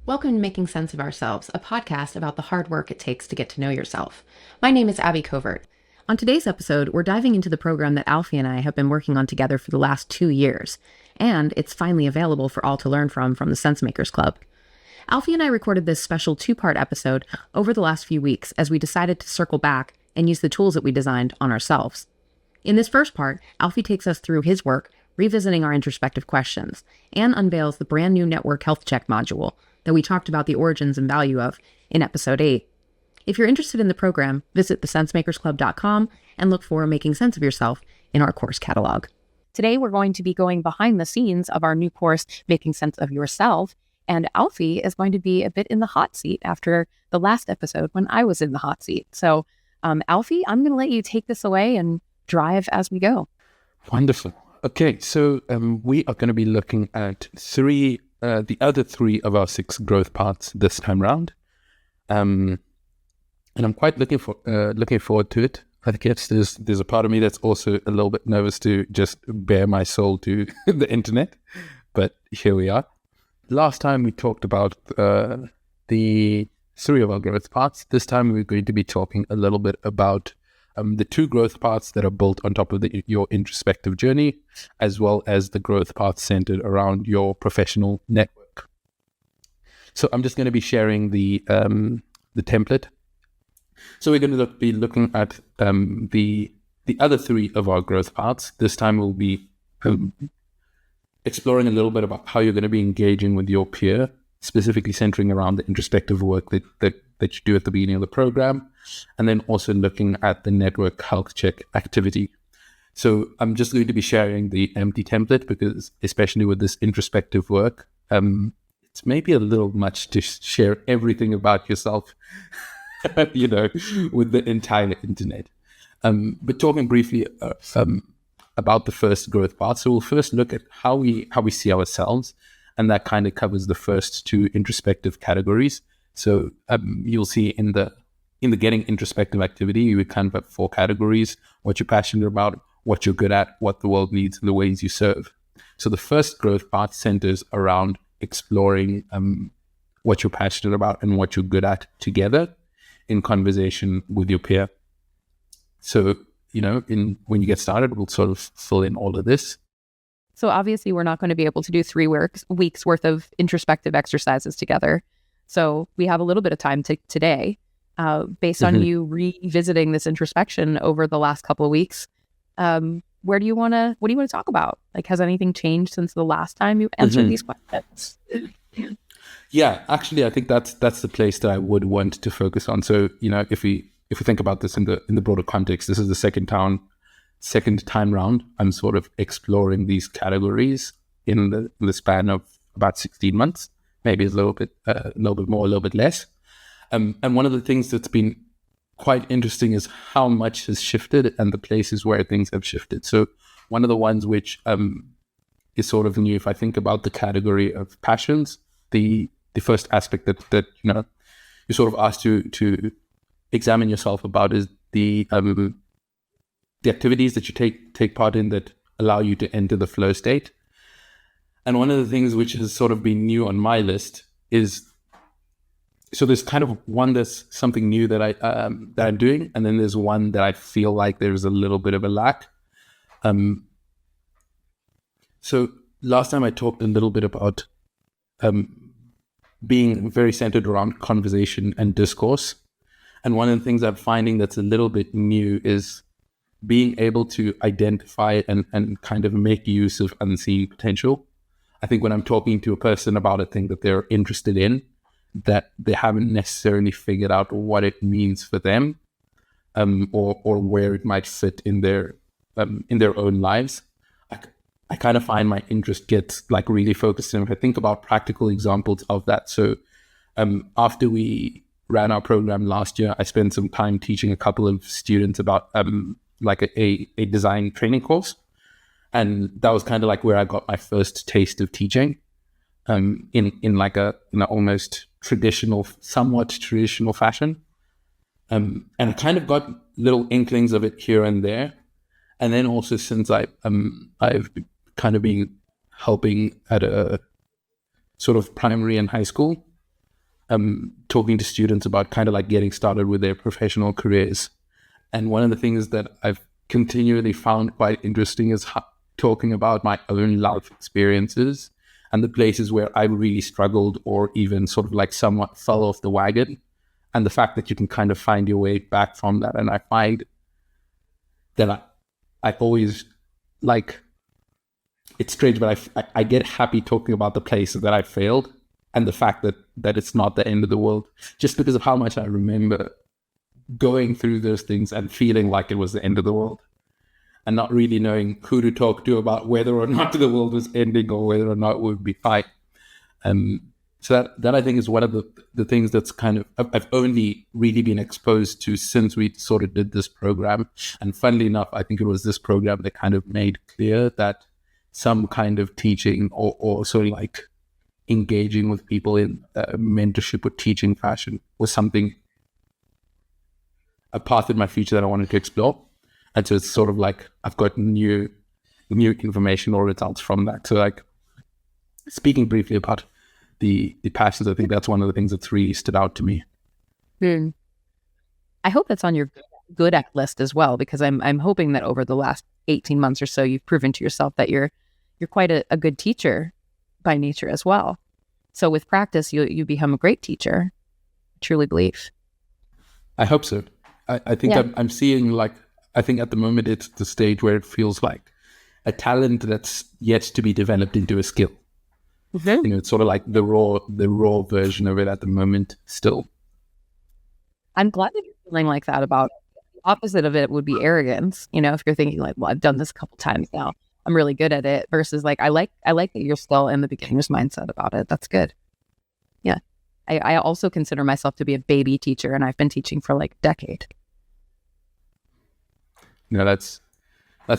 Welcome to Making Sense of Ourselves, a podcast about the hard work it takes to get to know yourself. My name is Abby Covert. On today's episode, we're diving into the program that Alfi and I have been working on together for the last 2 years, and it's finally available for all to learn from the Sensemakers Club. Alfi and I recorded this special 2-part episode over the last few weeks as we decided to circle back and use the tools that we designed on ourselves. In this first part, Alfi takes us through his work, revisiting our introspective questions, and unveils the brand new Network Health Check module that we talked about the origins and value of in episode 8. If you're interested in the program, visit thesensemakersclub.com and look for Making Sense of Yourself in our course catalog. Today, we're going to be going behind the scenes of our new course, Making Sense of Yourself, and Alfi is going to be a bit in the hot seat after the last episode when I was in the hot seat. So, Alfi, I'm going to let you take this away and drive as we go. Wonderful. Okay, so we are going to be looking at the other three of our 6 growth paths this time round, and I'm quite looking forward to it. I guess there's a part of me that's also a little bit nervous to just bare my soul to the internet, but here we are. Last time we talked about the 3 of our growth paths. This time we're going to be talking a little bit about the 2 growth paths that are built on top of your introspective journey, as well as the growth paths centered around your professional network. So I'm just going to be sharing the template. So we're going to be looking at the other 3 of our growth paths. This time we'll be exploring a little bit about how you're going to be engaging with your peer, specifically centering around the introspective work that you do at the beginning of the program, and then also looking at the network health check activity. So I'm just going to be sharing the empty template because, especially with this introspective work, it's maybe a little much to share everything about yourself, with the entire internet. But talking briefly about the first growth path. So we'll first look at how we see ourselves, and that kind of covers the first 2 introspective categories. So you'll see in the getting introspective activity, you would kind of have 4 categories: what you're passionate about, what you're good at, what the world needs, and the ways you serve. So the first growth path centers around exploring what you're passionate about and what you're good at together in conversation with your peer. So, when you get started, we'll sort of fill in all of this. So obviously we're not going to be able to do 3 weeks worth of introspective exercises together. So we have a little bit of time today, based on you revisiting this introspection over the last couple of weeks. What do you want to talk about? Like, has anything changed since the last time you answered these questions? Yeah, actually, I think that's the place that I would want to focus on. So, if we think about this in the broader context, this is the second time round. I'm sort of exploring these categories in the span of about 16 months, maybe a little bit more, a little bit less. And one of the things that's been quite interesting is how much has shifted and the places where things have shifted. So one of the ones which is sort of new, if I think about the category of passions, the first aspect that you're sort of asked to examine yourself about is the activities that you take part in that allow you to enter the flow state. And one of the things which has sort of been new on my list is, so there's kind of one that's something new that I'm doing, and then there's one that I feel like there's a little bit of a lack. So last time I talked a little bit about being very centered around conversation and discourse. And one of the things I'm finding that's a little bit new is being able to identify and kind of make use of unseen potential. I think when I'm talking to a person about a thing that they're interested in, that they haven't necessarily figured out what it means for them, or where it might fit in their own lives, I kind of find my interest gets like really focused. And if I think about practical examples of that, so after we ran our program last year, I spent some time teaching a couple of students about like a design training course. And that was kind of like where I got my first taste of teaching in like a almost somewhat traditional fashion. And I kind of got little inklings of it here and there. And then also since I've kind of been helping at a sort of primary and high school, talking to students about kind of like getting started with their professional careers. And one of the things that I've continually found quite interesting is talking about my own life experiences and the places where I really struggled or even sort of like somewhat fell off the wagon, and the fact that you can kind of find your way back from that. And I find that I always like, it's strange, but I get happy talking about the places that I failed and the fact that it's not the end of the world, just because of how much I remember going through those things and feeling like it was the end of the world and not really knowing who to talk to about whether or not the world was ending or whether or not it would be fine. So that I think is one of the things that's kind of, I've only really been exposed to since we sort of did this program. And funnily enough, I think it was this program that kind of made clear that some kind of teaching or sort of like engaging with people in mentorship or teaching fashion was something, a path in my future that I wanted to explore. And so it's sort of like I've got new information or results from that. So like, speaking briefly about the passions, I think that's one of the things that's really stood out to me. I hope that's on your good at list as well, because I'm hoping that over the last 18 months or so, you've proven to yourself that you're quite a good teacher by nature as well. So with practice, you become a great teacher. I truly believe. I hope so. I think I'm seeing, like, I think at the moment it's the stage where it feels like a talent that's yet to be developed into a skill. You know, it's sort of like the raw version of it at the moment still. I'm glad that you're feeling like that about it. The opposite of it would be arrogance. You know, if you're thinking like, well, I've done this a couple times now, I'm really good at it, versus like, I like that you're still in the beginner's mindset about it. That's good. Yeah. I also consider myself to be a baby teacher, and I've been teaching for like a decade. No, that's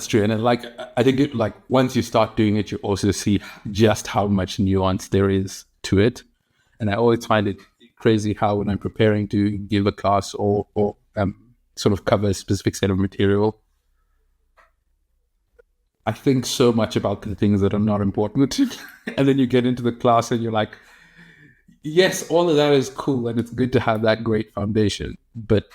true. And then, like, I think it, like, once you start doing it, you also see just how much nuance there is to it. And I always find it crazy how when I'm preparing to give a class or sort of cover a specific set of material, I think so much about the things that are not important. And then you get into the class and you're like, yes, all of that is cool and it's good to have that great foundation, but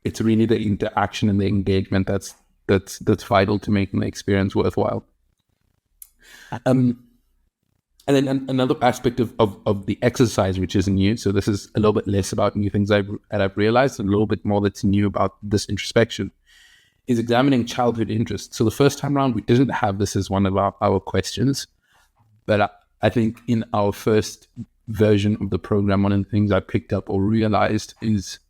it's really the interaction and the engagement that's vital to making the experience worthwhile. And then another aspect of the exercise, which is new, so this is a little bit less about new things I've realized, and a little bit more that's new about this introspection, is examining childhood interests. So the first time around, we didn't have this as one of our questions, but I think in our first version of the program, one of the things I picked up or realized is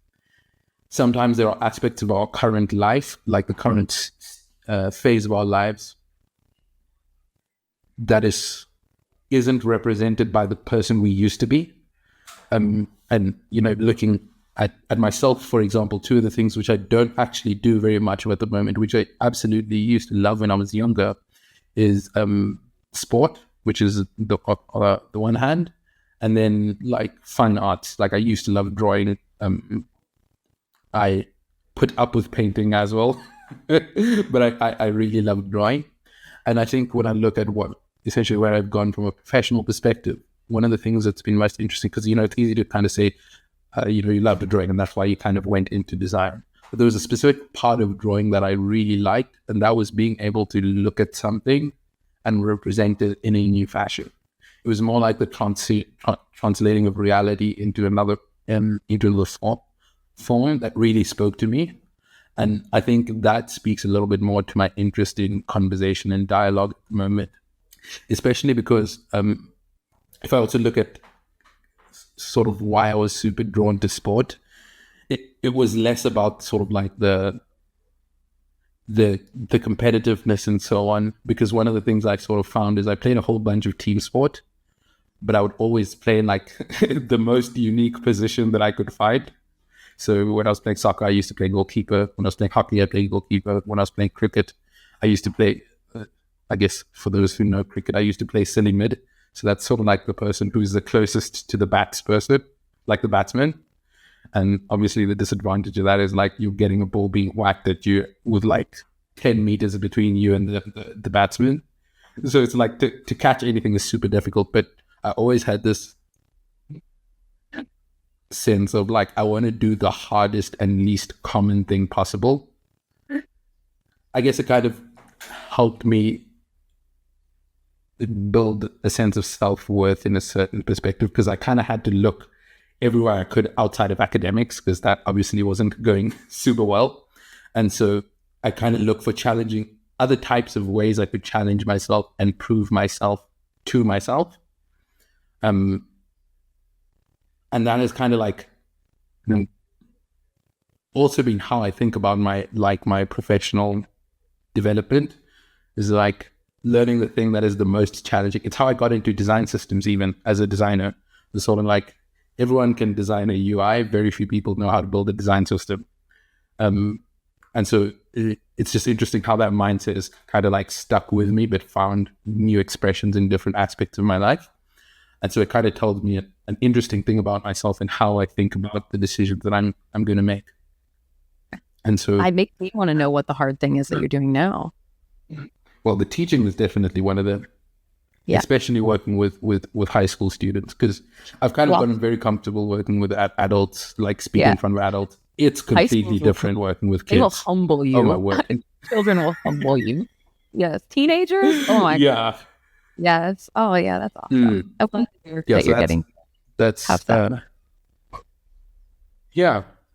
sometimes there are aspects of our current life, like the current phase of our lives, that isn't represented by the person we used to be. And, you know, looking at myself, for example, two of the things which I don't actually do very much of at the moment, which I absolutely used to love when I was younger, is sport, which is the one hand, and then like fine arts. Like I used to love drawing. I put up with painting as well, but I really love drawing. And I think when I look at essentially where I've gone from a professional perspective, one of the things that's been most interesting, because, you know, it's easy to kind of say, you know, you love the drawing and that's why you kind of went into design. But there was a specific part of drawing that I really liked, and that was being able to look at something and represent it in a new fashion. It was more like the translating of reality into another, into the form that really spoke to me. And I think that speaks a little bit more to my interest in conversation and dialogue at the moment, especially because if I also look at sort of why I was super drawn to sport, it was less about sort of like the competitiveness and so on, because one of the things I sort of found is I played a whole bunch of team sport, but I would always play in like the most unique position that I could find. So when I was playing soccer, I used to play goalkeeper. When I was playing hockey, I played goalkeeper. When I was playing cricket, I used to play, I guess for those who know cricket, I used to play silly mid. So that's sort of like the person who's the closest to the bats person, like the batsman. And obviously the disadvantage of that is like you're getting a ball being whacked at you with like 10 meters between you and the batsman. So it's like to catch anything is super difficult. But I always had this sense of like, I want to do the hardest and least common thing possible. I guess it kind of helped me build a sense of self-worth in a certain perspective, because I kind of had to look everywhere I could outside of academics, because that obviously wasn't going super well. And so I kind of look for challenging other types of ways I could challenge myself and prove myself to myself. And that is kind of like also been how I think about my professional development, is like learning the thing that is the most challenging. It's how I got into design systems, even as a designer. It's sort of like everyone can design a UI. Very few people know how to build a design system. And so it's just interesting how that mindset is kind of like stuck with me, but found new expressions in different aspects of my life. And so it kind of told me an interesting thing about myself and how I think about the decisions that I'm going to make. And so I make me want to know what the hard thing is that you're doing now. Well, the teaching is definitely one of them, especially working with high school students, because I've kind of gotten very comfortable working with adults, like speaking in front of adults. It's completely different working with kids. They will humble you. Oh, my word. Children will humble you. Yes. Teenagers? Oh, my God. Yes. Oh, yeah, that's awesome. I love that you're getting. That's, and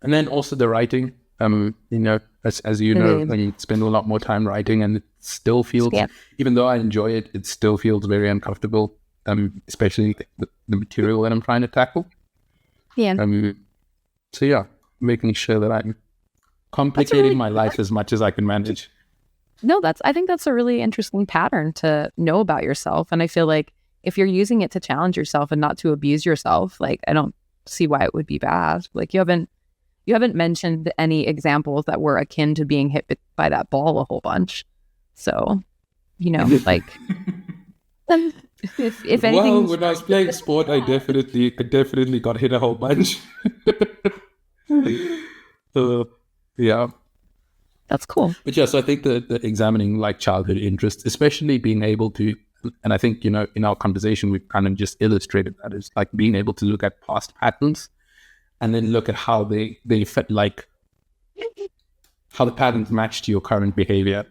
then also the writing. As you know, I spend a lot more time writing, and it still feels, even though I enjoy it, it still feels very uncomfortable, especially the material that I'm trying to tackle. Yeah. Making sure that I'm complicating my life as much as I can manage. No, I think that's a really interesting pattern to know about yourself. And I feel like if you're using it to challenge yourself and not to abuse yourself, like, I don't see why it would be bad. Like, you haven't mentioned any examples that were akin to being hit by that ball a whole bunch. So, like, if anything. Well, when I was playing sport, I definitely got hit a whole bunch. That's cool. But so I think that examining like childhood interests, especially being able to, and I think, in our conversation, we've kind of just illustrated that, is like being able to look at past patterns and then look at how they fit, like how the patterns match to your current behavior.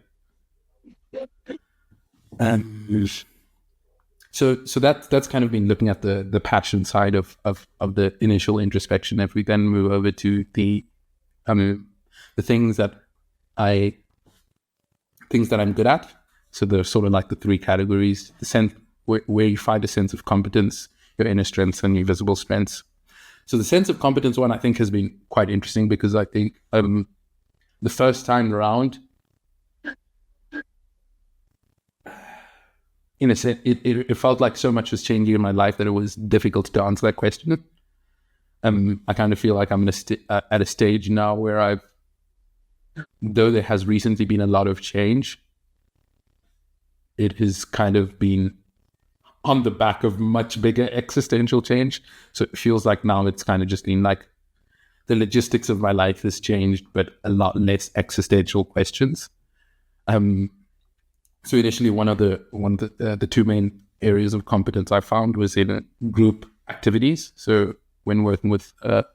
So that's kind of been looking at the passion side of the initial introspection. If we then move over to the things that I'm good at. So there's sort of like the three categories: the sense where you find a sense of competence, your inner strengths, and your visible strengths. So the sense of competence one, I think, has been quite interesting, because I think the first time around, in a sense, it felt like so much was changing in my life that it was difficult to answer that question. I kind of feel like I'm at a stage now where though there has recently been a lot of change, it has kind of been on the back of much bigger existential change. So it feels like now it's kind of just been like the logistics of my life has changed, but a lot less existential questions. So initially, one of the two main areas of competence I found was in group activities. So when working with, let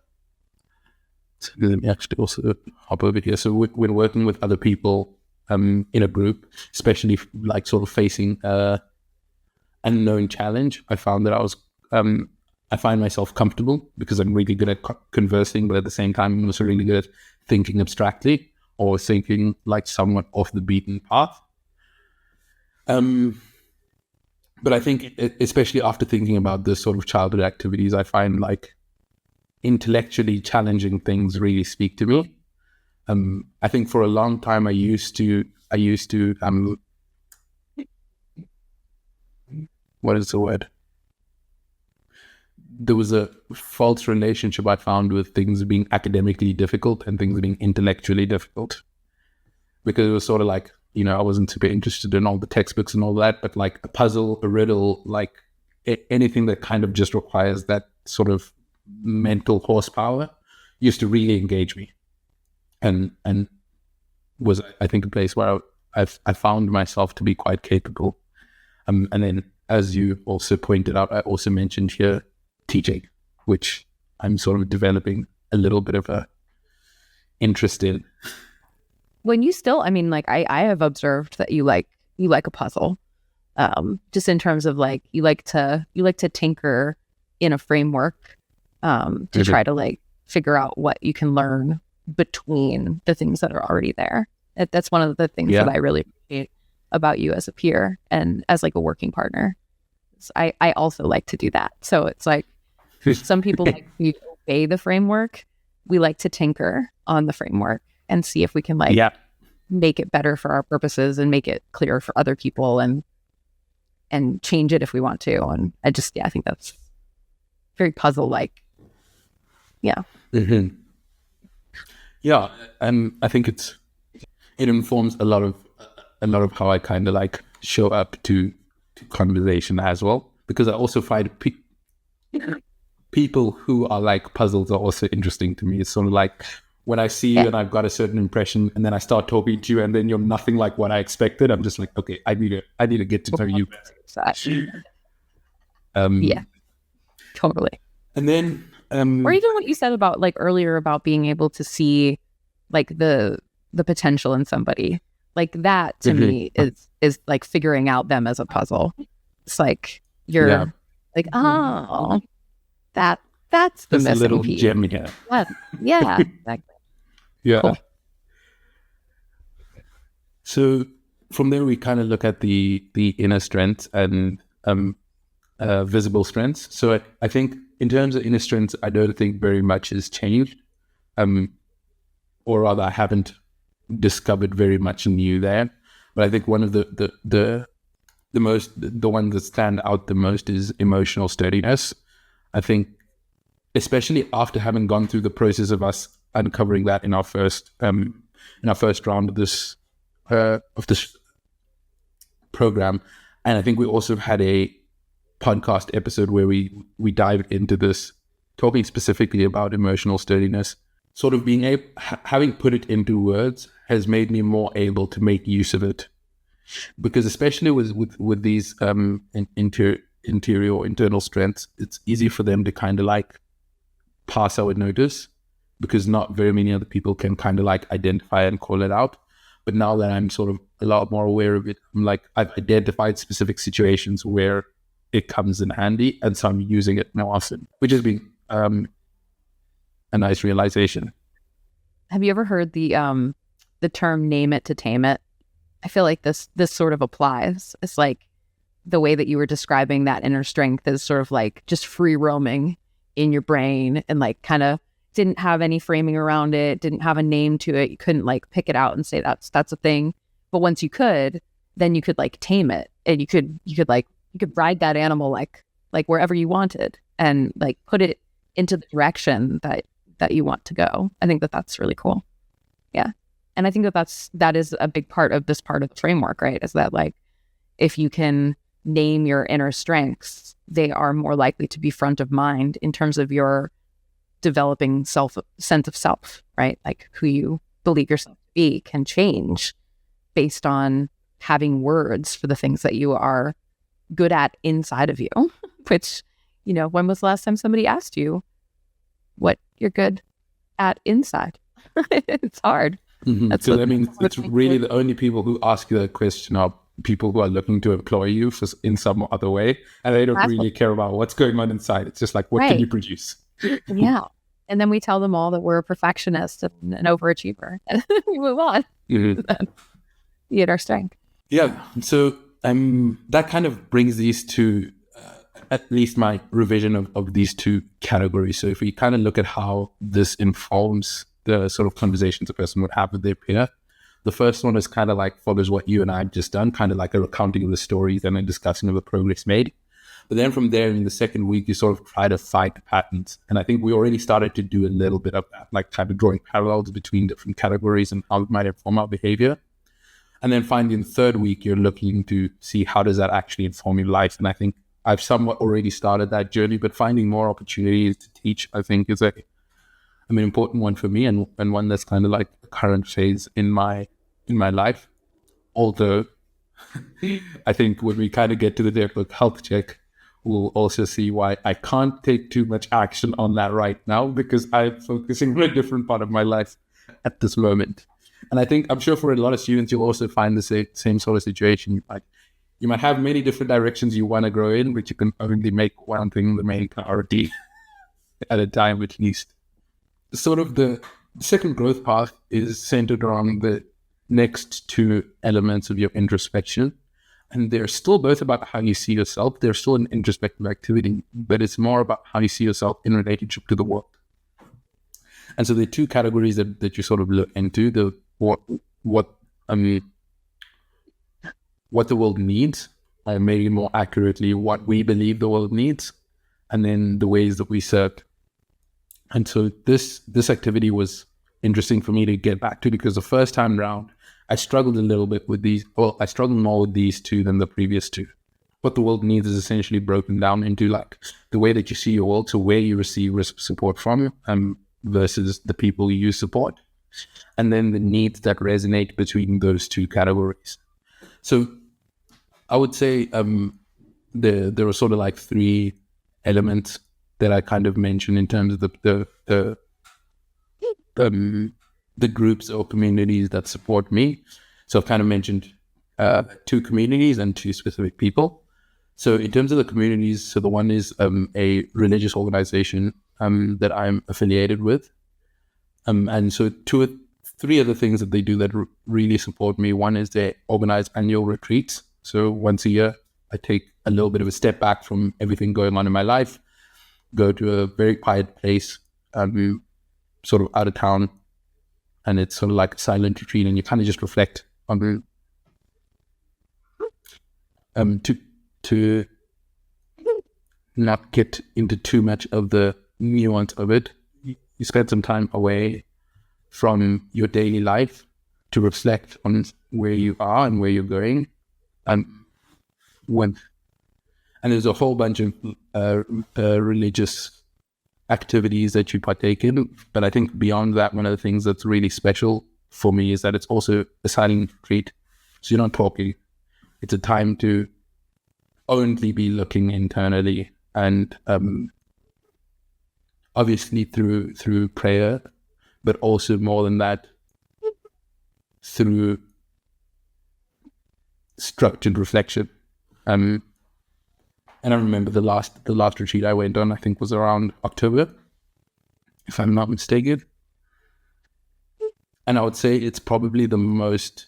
me actually also hop over here. So when working with other people in a group, especially like sort of facing unknown challenge, I found that I find myself comfortable because I'm really good at conversing, but at the same time, I'm also really good at thinking abstractly or thinking like somewhat off the beaten path. But I think, especially after thinking about this sort of childhood activities, I find like intellectually challenging things really speak to me. I think for a long time I used to what is the word? There was a false relationship I found with things being academically difficult and things being intellectually difficult, because it was sort of like, I wasn't super interested in all the textbooks and all that, but like a puzzle, a riddle, like anything that kind of just requires that sort of mental horsepower used to really engage me, and was, I think, a place where I found myself to be quite capable. And then, as you also pointed out, I also mentioned here teaching, which I'm sort of developing a little bit of a interest in. When you still, I mean, like I have observed that you like a puzzle, just in terms of like you like to tinker in a framework, to try to like figure out what you can learn between the things that are already there. That's one of the things that I really appreciate about you as a peer and as like a working partner. So I also like to do that. So it's like some people like to obey the framework. We like to tinker on the framework and see if we can like make it better for our purposes and make it clearer for other people and change it if we want to. And I think that's very puzzle-like. Yeah. Mm-hmm. Yeah, and I think it informs a lot of how I kind of like show up to conversation as well, because I also find people who are like puzzles are also interesting to me. It's sort of like when I see you and I've got a certain impression, and then I start talking to you, and then you're nothing like what I expected. I'm just like, okay, I need to get to know you better. Yeah, totally. And then, or even what you said about like earlier about being able to see like the potential in somebody, like that to me is like figuring out them as a puzzle. It's like you're like, oh, that's the missing little piece. gem here. Yeah, exactly. Yeah. Cool. So from there, we kind of look at the inner strengths and visible strengths. So I think in terms of inner strengths, I don't think very much has changed, or rather, I haven't discovered very much new there. But I think one of the ones that stand out the most is emotional sturdiness. I think, especially after having gone through the process of us uncovering that in our first round of this program, and I think we also had a podcast episode where we dived into this, talking specifically about emotional sturdiness. Sort of being able, having put it into words, has made me more able to make use of it, because especially with these internal strengths, it's easy for them to kind of like pass unnoticed, because not very many other people can kind of like identify and call it out. But now that I'm sort of a lot more aware of it, I'm like, I've identified specific situations where it comes in handy, and so I'm using it more often, which has been a nice realization. Have you ever heard the term "name it to tame it"? I feel like this sort of applies. It's like the way that you were describing that inner strength is sort of like just free roaming in your brain, and like kind of didn't have any framing around it, didn't have a name to it. You couldn't like pick it out and say that's a thing. But once you could, then you could like tame it, and you could ride that animal like wherever you wanted, and like put it into the direction that you want to go. I think that's really cool. Yeah. And I think that is a big part of this part of the framework, right? Is that like, if you can name your inner strengths, they are more likely to be front of mind in terms of your developing sense of self, right? Like who you believe yourself to be can change based on having words for the things that you are good at inside of you, which, when was the last time somebody asked you what you're good at inside? It's hard. Mm-hmm. So I mean, it's really the only people who ask you that question are people who are looking to employ you in some other way, and they don't really care about what's going on inside. It's just like, what can you produce? Yeah. And then we tell them all that we're a perfectionist and an overachiever, and we move on. Mm-hmm. You get our strength. Yeah. So that kind of brings these to at least my revision of these two categories. So if we kind of look at how this informs the sort of conversations a person would have with their peer, the first one is kind of like follows what you and I have just done, kind of like a recounting of the stories and a discussing of the progress made. But then from there, in the second week, you sort of try to find patterns. And I think we already started to do a little bit of that, like kind of drawing parallels between different categories and how it might inform our behavior. And then finally, in the third week, you're looking to see how does that actually inform your life. And I think I've somewhat already started that journey, but finding more opportunities to teach, I think, is an important one for me, and one that's kind of like a current phase in my life. Although I think when we kind of get to the health check, will also see why I can't take too much action on that right now, because I'm focusing on a different part of my life at this moment. And I'm sure for a lot of students, you'll also find the same sort of situation. Like, you might have many different directions you want to grow in, but you can only make one thing the main priority at a time, at least. Sort of the second growth path is centered around the next two elements of your introspection. And they're still both about how you see yourself. They're still an introspective activity, but it's more about how you see yourself in relationship to the world. And so there are two categories that you sort of look into: what the world needs, and maybe more accurately, what we believe the world needs, and then the ways that we serve. And so this activity was interesting for me to get back to, because the first time round, I struggled a little bit with these. Well, I struggled more with these two than the previous two. What the world needs is essentially broken down into like the way that you see your world, so where you receive support from, versus the people you support, and then the needs that resonate between those two categories. So I would say there are sort of like three elements that I kind of mentioned in terms of the groups or communities that support me. So I've kind of mentioned two communities and two specific people. So in terms of the communities, so the one is a religious organization that I'm affiliated with. And so three of the things that they do that really support me. One is they organize annual retreats. So once a year, I take a little bit of a step back from everything going on in my life, go to a very quiet place, sort of out of town, and it's sort of like a silent retreat, and you kind of just reflect on to not get into too much of the nuance of it. You spend some time away from your daily life to reflect on where you are and where you're going, and there's a whole bunch of religious activities that you partake in. But I think beyond that, one of the things that's really special for me is that it's also a silent retreat. So you're not talking. It's a time to only be looking internally, and obviously through prayer, but also more than that, through structured reflection. And I remember the last retreat I went on, I think, was around October, if I'm not mistaken. And I would say it's probably the most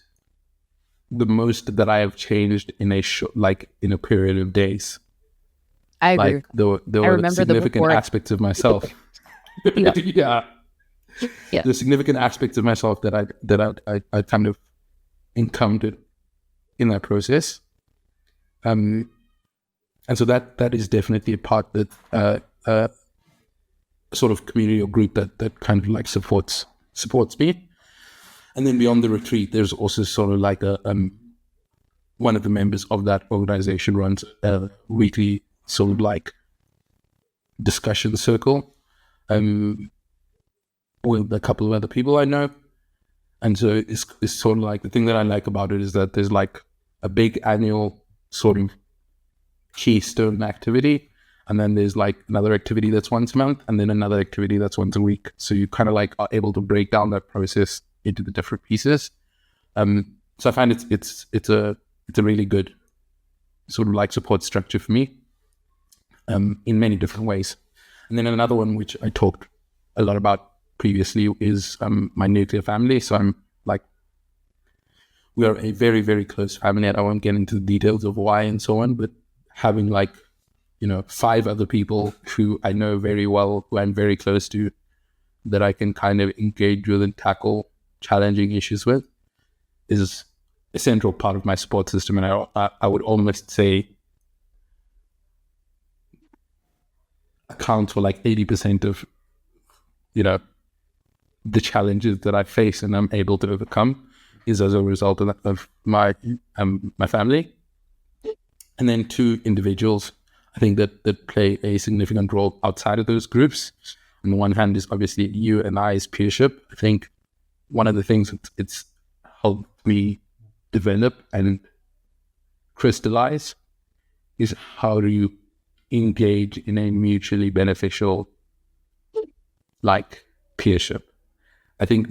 that I have changed in a period of days. I agree. Like there were significant aspects of myself. Yeah. The significant aspects of myself that I kind of encountered in that process. And so that is definitely a part that sort of community or group that kind of like supports me. And then beyond the retreat, there's also sort of like one of the members of that organization runs a weekly sort of like discussion circle with a couple of other people I know. And so it's sort of like, the thing that I like about it is that there's like a big annual sort of keystone activity, and then there's like another activity that's once a month, and then another activity that's once a week. So you kind of like are able to break down that process into the different pieces. So I find it's a really good sort of like support structure for me in many different ways. And then another one which I talked a lot about previously is my nuclear family. So we are a very, very close family. I won't get into the details of why and so on, but having 5 other people who I know very well, who I'm very close to, that I can kind of engage with and tackle challenging issues with, is a central part of my support system. And I would almost say accounts for like 80% of, the challenges that I face and I'm able to overcome is as a result of my family. And then 2 individuals, I think that play a significant role outside of those groups. On the one hand is obviously you and I's peership. I think one of the things it's helped me develop and crystallize is how do you engage in a mutually beneficial, like, peership. I think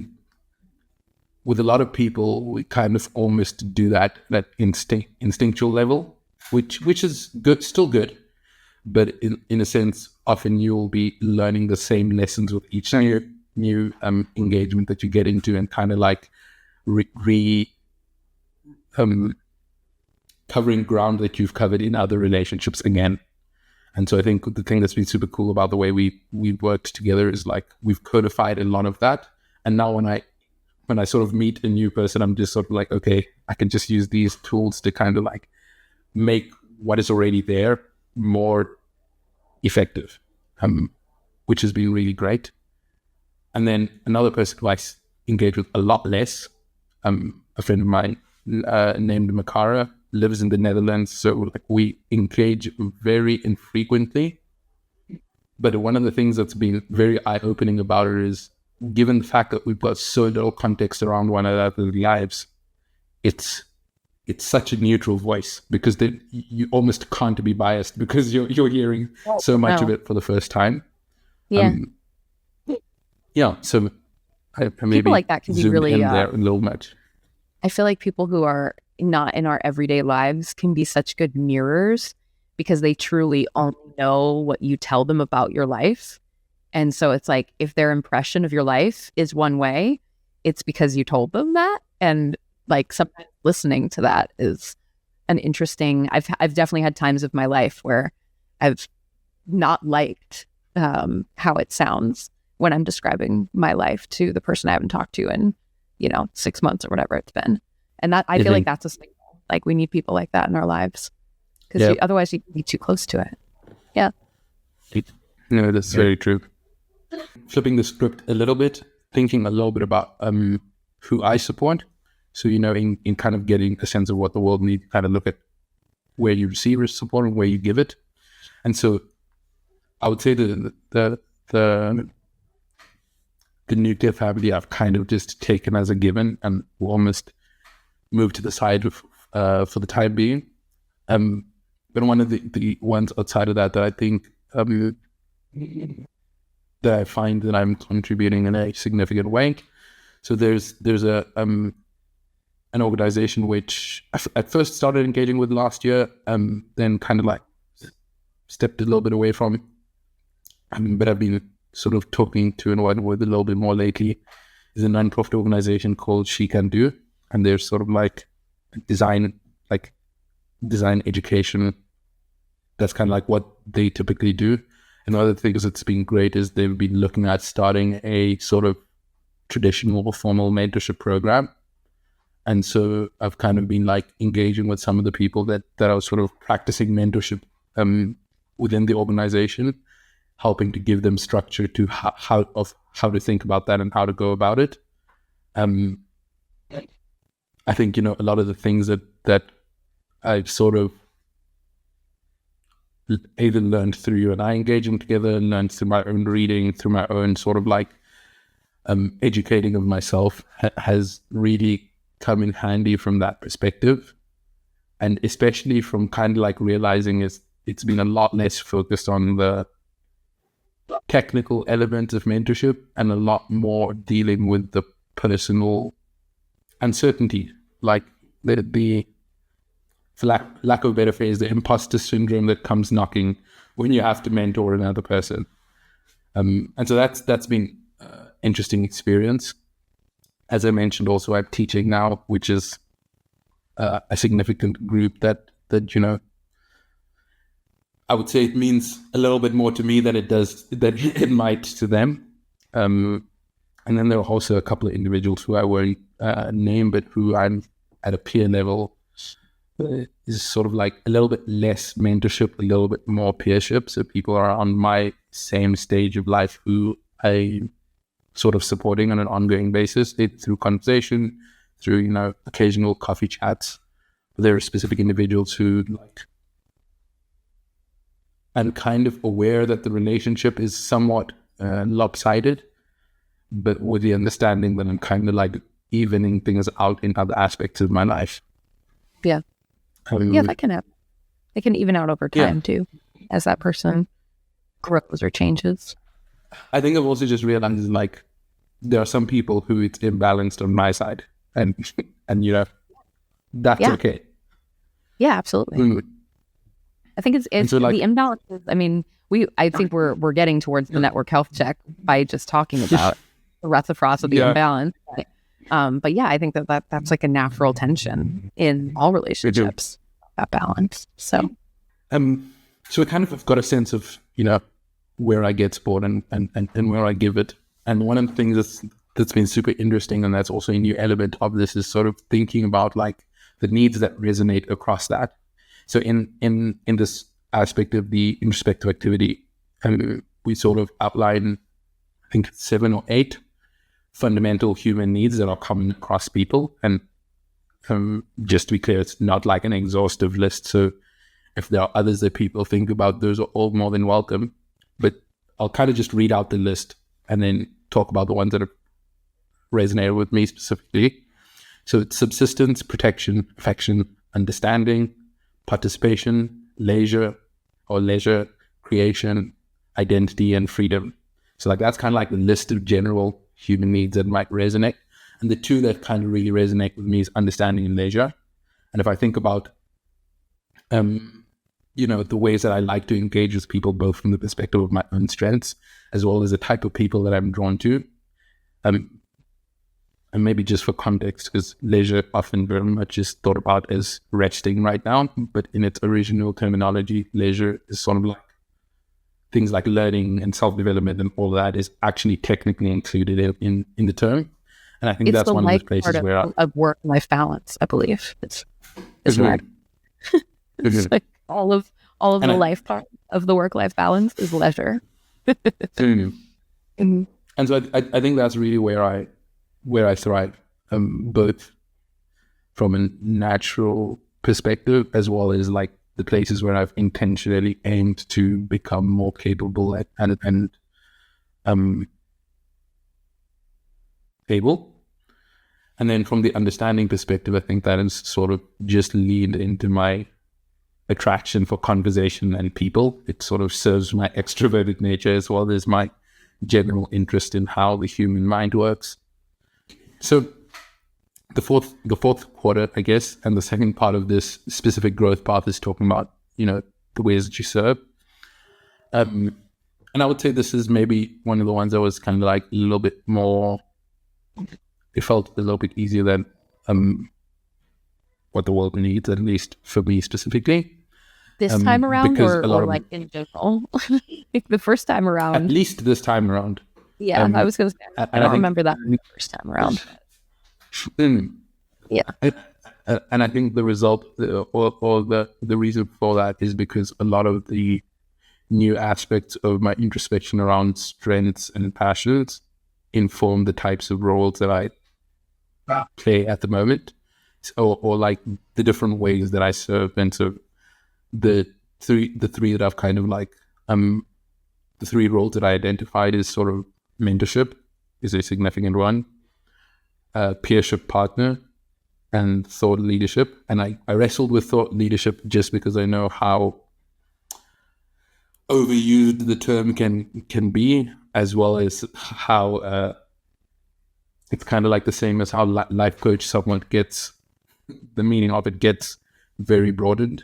with a lot of people, we kind of almost do that instinctual level, which is good, still good, but in a sense, often you'll be learning the same lessons with each new engagement that you get into, and kind of like covering ground that you've covered in other relationships again. And so I think the thing that's been super cool about the way we worked together is like we've codified a lot of that. And now when I sort of meet a new person, I'm just sort of like, okay, I can just use these tools to kind of like make what is already there more effective, which has been really great. And then another person who I engage with a lot less, a friend of mine named Makara, lives in the Netherlands. So like we engage very infrequently. But one of the things that's been very eye-opening about it is, given the fact that we've got so little context around one another's lives, it's such a neutral voice, because then you almost can't be biased because you're hearing so much of it for the first time. Yeah. So I maybe people like that can be really in there a little much. I feel like people who are not in our everyday lives can be such good mirrors, because they truly only know what you tell them about your life. And so it's like, if their impression of your life is one way, it's because you told them that. And like, sometimes listening to that is an interesting, I've definitely had times of my life where I've not liked how it sounds when I'm describing my life to the person I haven't talked to in, 6 months or whatever it's been. And that, I feel like that's a signal. Like, we need people like that in our lives, because otherwise you can be too close to it. Yeah. No, that's very true. Flipping the script a little bit, thinking a little bit about who I support. So, in kind of getting a sense of what the world needs, kind of look at where you receive your support and where you give it. And so I would say the nuclear family I've kind of just taken as a given, and will almost move to the side for the time being. But one of the ones outside of that I think that I find that I'm contributing in a significant way. So there's an organization which I at first started engaging with last year, then kind of like stepped a little bit away from, but I've been sort of talking to and working with a little bit more lately, is a non-profit organization called She Can Do, and they're sort of like design education. That's kind of like what they typically do. And one of the things that's been great is they've been looking at starting a sort of traditional formal mentorship program. And so I've kind of been like engaging with some of the people that are sort of practicing mentorship within the organization, helping to give them structure to how to think about that and how to go about it. I think, a lot of the things that I've sort of either learned through you and I engaging together, and learned through my own reading, through my own sort of like educating of myself, has really come in handy from that perspective. And especially from kind of like realizing it's been a lot less focused on the technical elements of mentorship and a lot more dealing with the personal uncertainty, like the for lack of a better phrase, the imposter syndrome that comes knocking when you have to mentor another person. And so that's been interesting experience. As I mentioned, also I'm teaching now, which is a significant group that I would say it means a little bit more to me than it might to them. And then there are also a couple of individuals who I won't name, but who I'm at a peer level is sort of like a little bit less mentorship, a little bit more peership. So people are on my same stage of life who I sort of supporting on an ongoing basis, through conversation, through occasional coffee chats. But there are specific individuals who like, I'm kind of aware that the relationship is somewhat lopsided, but with the understanding that I'm kind of like evening things out in other aspects of my life. Yeah. That can happen. It can even out over time too. as that person grows or changes. I think I've also just realized like there are some people who it's imbalanced on my side, and and that's okay. Yeah, absolutely. I think it's so, like, the imbalances. I mean, I think we're getting towards the network health check by just talking about the reciprocity imbalance. But yeah, I think that's like a natural tension in all relationships, that balance. So I kind of got a sense of where I get support and where I give it. And one of the things that's been super interesting, and that's also a new element of this, is sort of thinking about like the needs that resonate across that. So in this aspect of the introspective activity, we sort of outline, I think, 7 or 8 fundamental human needs that are common across people. And just to be clear, it's not like an exhaustive list. So if there are others that people think about, those are all more than welcome. But I'll kind of just read out the list and then talk about the ones that have resonated with me specifically. So it's subsistence, protection, affection, understanding, participation, leisure, creation, identity, and freedom. So like that's kind of like the list of general human needs that might resonate. And the 2 that kind of really resonate with me is understanding and leisure. And if I think about the ways that I like to engage with people, both from the perspective of my own strengths, as well as the type of people that I'm drawn to. And maybe just for context, because leisure often very much is thought about as resting right now, but in its original terminology, leisure is sort of like things like learning and self-development, and all that is actually technically included in the term. And I think that's one of those places where of work-life balance, I believe. It's right. It's like all of the life part of the work-life balance is leisure. And so I think that's really where I thrive, both from a natural perspective as well as like the places where I've intentionally aimed to become more capable and able. And then from the understanding perspective, I think that has sort of just leaned into my attraction for conversation and people. It sort of serves my extroverted nature as well as my general interest in how the human mind works. So the fourth quarter, I guess, and the second part of this specific growth path is talking about, the ways that you serve. And I would say this is maybe one of the ones that was kind of like a little bit more, it felt a little bit easier than what the world needs, at least for me specifically. This time around, or like in general? The first time around. At least this time around. Yeah, I was going to say, I don't remember that the first time around. Yeah. And I think the result, or the reason for that is because a lot of the new aspects of my introspection around strengths and passions inform the types of roles that I play at the moment, or like the different ways that I serve. And so the three that I've kind of like, the 3 roles that I identified is sort of mentorship is a significant one, peership partner, and thought leadership. And I wrestled with thought leadership just because I know how overused the term can be, as well as how it's kind of like the same as how life coach somewhat gets, the meaning of it gets very broadened.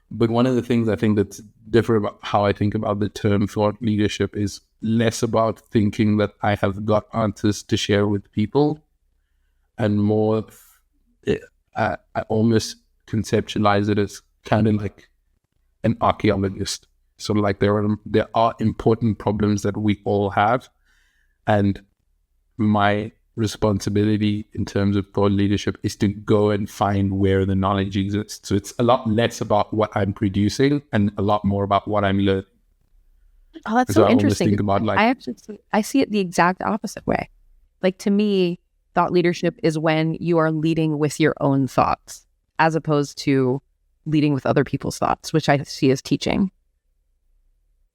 But one of the things I think that's different about how I think about the term thought leadership is less about thinking that I have got answers to share with people, and more, I almost conceptualize it as kind of like an archaeologist. So like there are important problems that we all have, and my responsibility in terms of thought leadership is to go and find where the knowledge exists. So it's a lot less about what I'm producing and a lot more about what I'm learning. Oh, that's so interesting. Think about, like, I see it the exact opposite way. Like, to me, thought leadership is when you are leading with your own thoughts, as opposed to leading with other people's thoughts, which I see as teaching.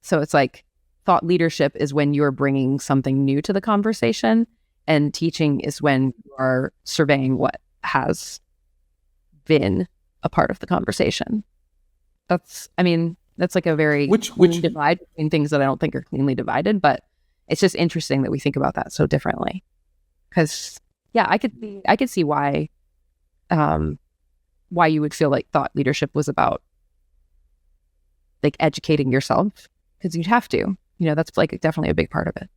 So it's like thought leadership is when you're bringing something new to the conversation, and teaching is when you are surveying what has been a part of the conversation. That's, I mean, That's like a very which clean divide between things that I don't think are cleanly divided, but it's just interesting that we think about that so differently. Because yeah, I could see why you would feel like thought leadership was about like educating yourself, because you'd have to, that's like definitely a big part of it.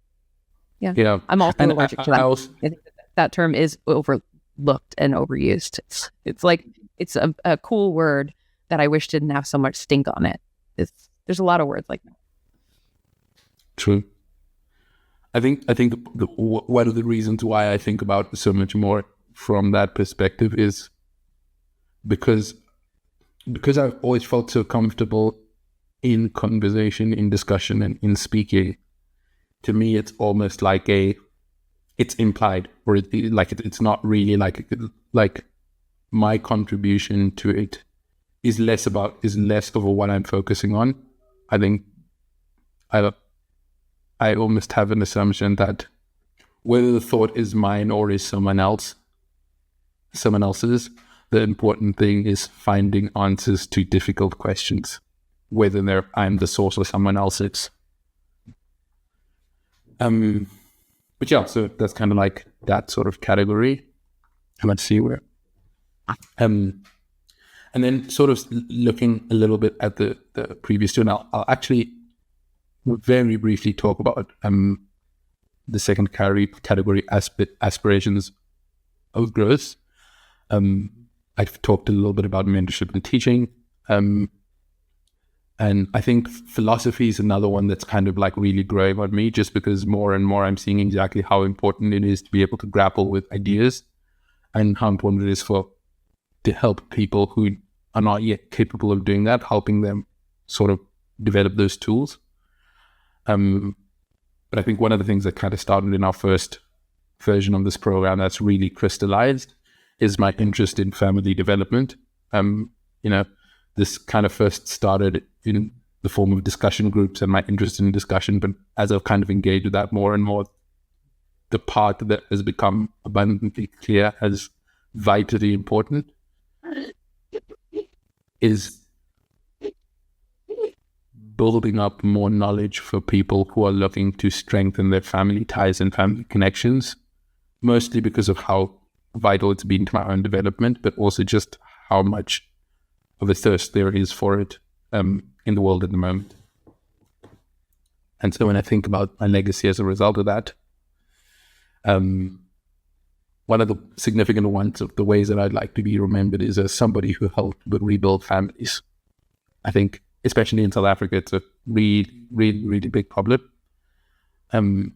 Yeah. I'm also And allergic to that. I think that term is overlooked and overused. It's like, it's a cool word that I wish didn't have so much stink on it. There's a lot of words like that. True. I think one of the reasons why I think about it so much more from that perspective is because I've always felt so comfortable in conversation, in discussion, and in speaking. To me, it's almost like it's implied, or it's not really like my contribution to it is less of what I'm focusing on. I think I almost have an assumption that whether the thought is mine or is someone else's, the important thing is finding answers to difficult questions, whether I'm the source or someone else is. But yeah, so that's kind of like that sort of category. Let's see where. And then sort of looking a little bit at the previous two, and I'll actually very briefly talk about the second category aspirations of growth. I've talked a little bit about mentorship and teaching. And I think philosophy is another one that's kind of like really growing on me, just because more and more I'm seeing exactly how important it is to be able to grapple with ideas, and how important it is to help people who are not yet capable of doing that, helping them sort of develop those tools. But I think one of the things that kind of started in our first version of this program that's really crystallized is my interest in family development. This kind of first started in the form of discussion groups and my interest in discussion, but as I've kind of engaged with that more and more, the part that has become abundantly clear as vitally important is building up more knowledge for people who are looking to strengthen their family ties and family connections, mostly because of how vital it's been to my own development, but also just how much of a thirst there is for it in the world at the moment. And so when I think about my legacy as a result of that, one of the significant ones of the ways that I'd like to be remembered is as somebody who helped rebuild families. I think, especially in South Africa, it's a really, really, really big problem. And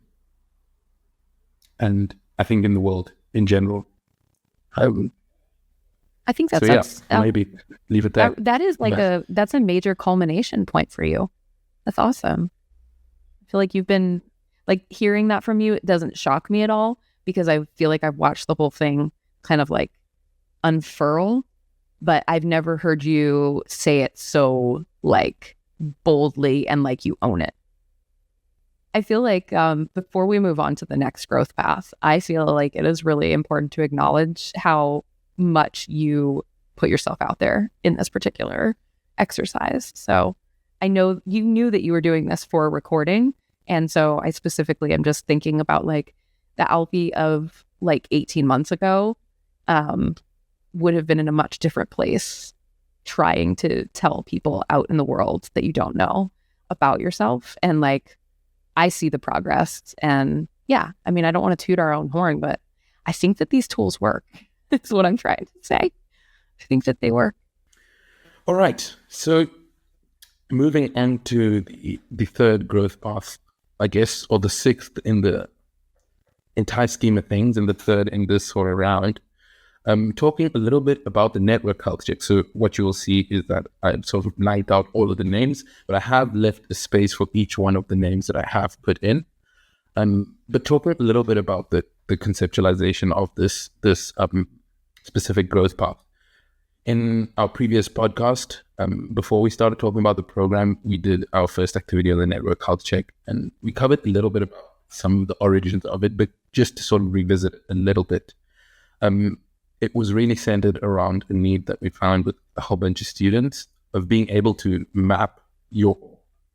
I think in the world in general. I think that's maybe leave it there. That is like that's a major culmination point for you. That's awesome. I feel like you've been like hearing that from you. It doesn't shock me at all, because I feel like I've watched the whole thing kind of like unfurl, but I've never heard you say it so like boldly and like you own it. I feel like before we move on to the next growth path, I feel like it is really important to acknowledge how much you put yourself out there in this particular exercise. So I know you knew that you were doing this for recording. And so I specifically am just thinking about like the Alfi of like 18 months ago would have been in a much different place trying to tell people out in the world that you don't know about yourself. And like, I see the progress. And yeah, I mean, I don't want to toot our own horn, but I think that these tools work. That's what I'm trying to say. I think that they work. All right. So moving into the third growth path, I guess, or the sixth in the entire scheme of things, and the third in this sort of round, talking a little bit about the network health check. So what you will see is that I've sort of lined out all of the names, but I have left a space for each one of the names that I have put in. But talking a little bit about the conceptualization of this specific growth path. In our previous podcast, before we started talking about the program, we did our first activity on the network health check, and we covered a little bit about some of the origins of it, but just to sort of revisit it a little bit. It was really centered around a need that we found with a whole bunch of students of being able to map your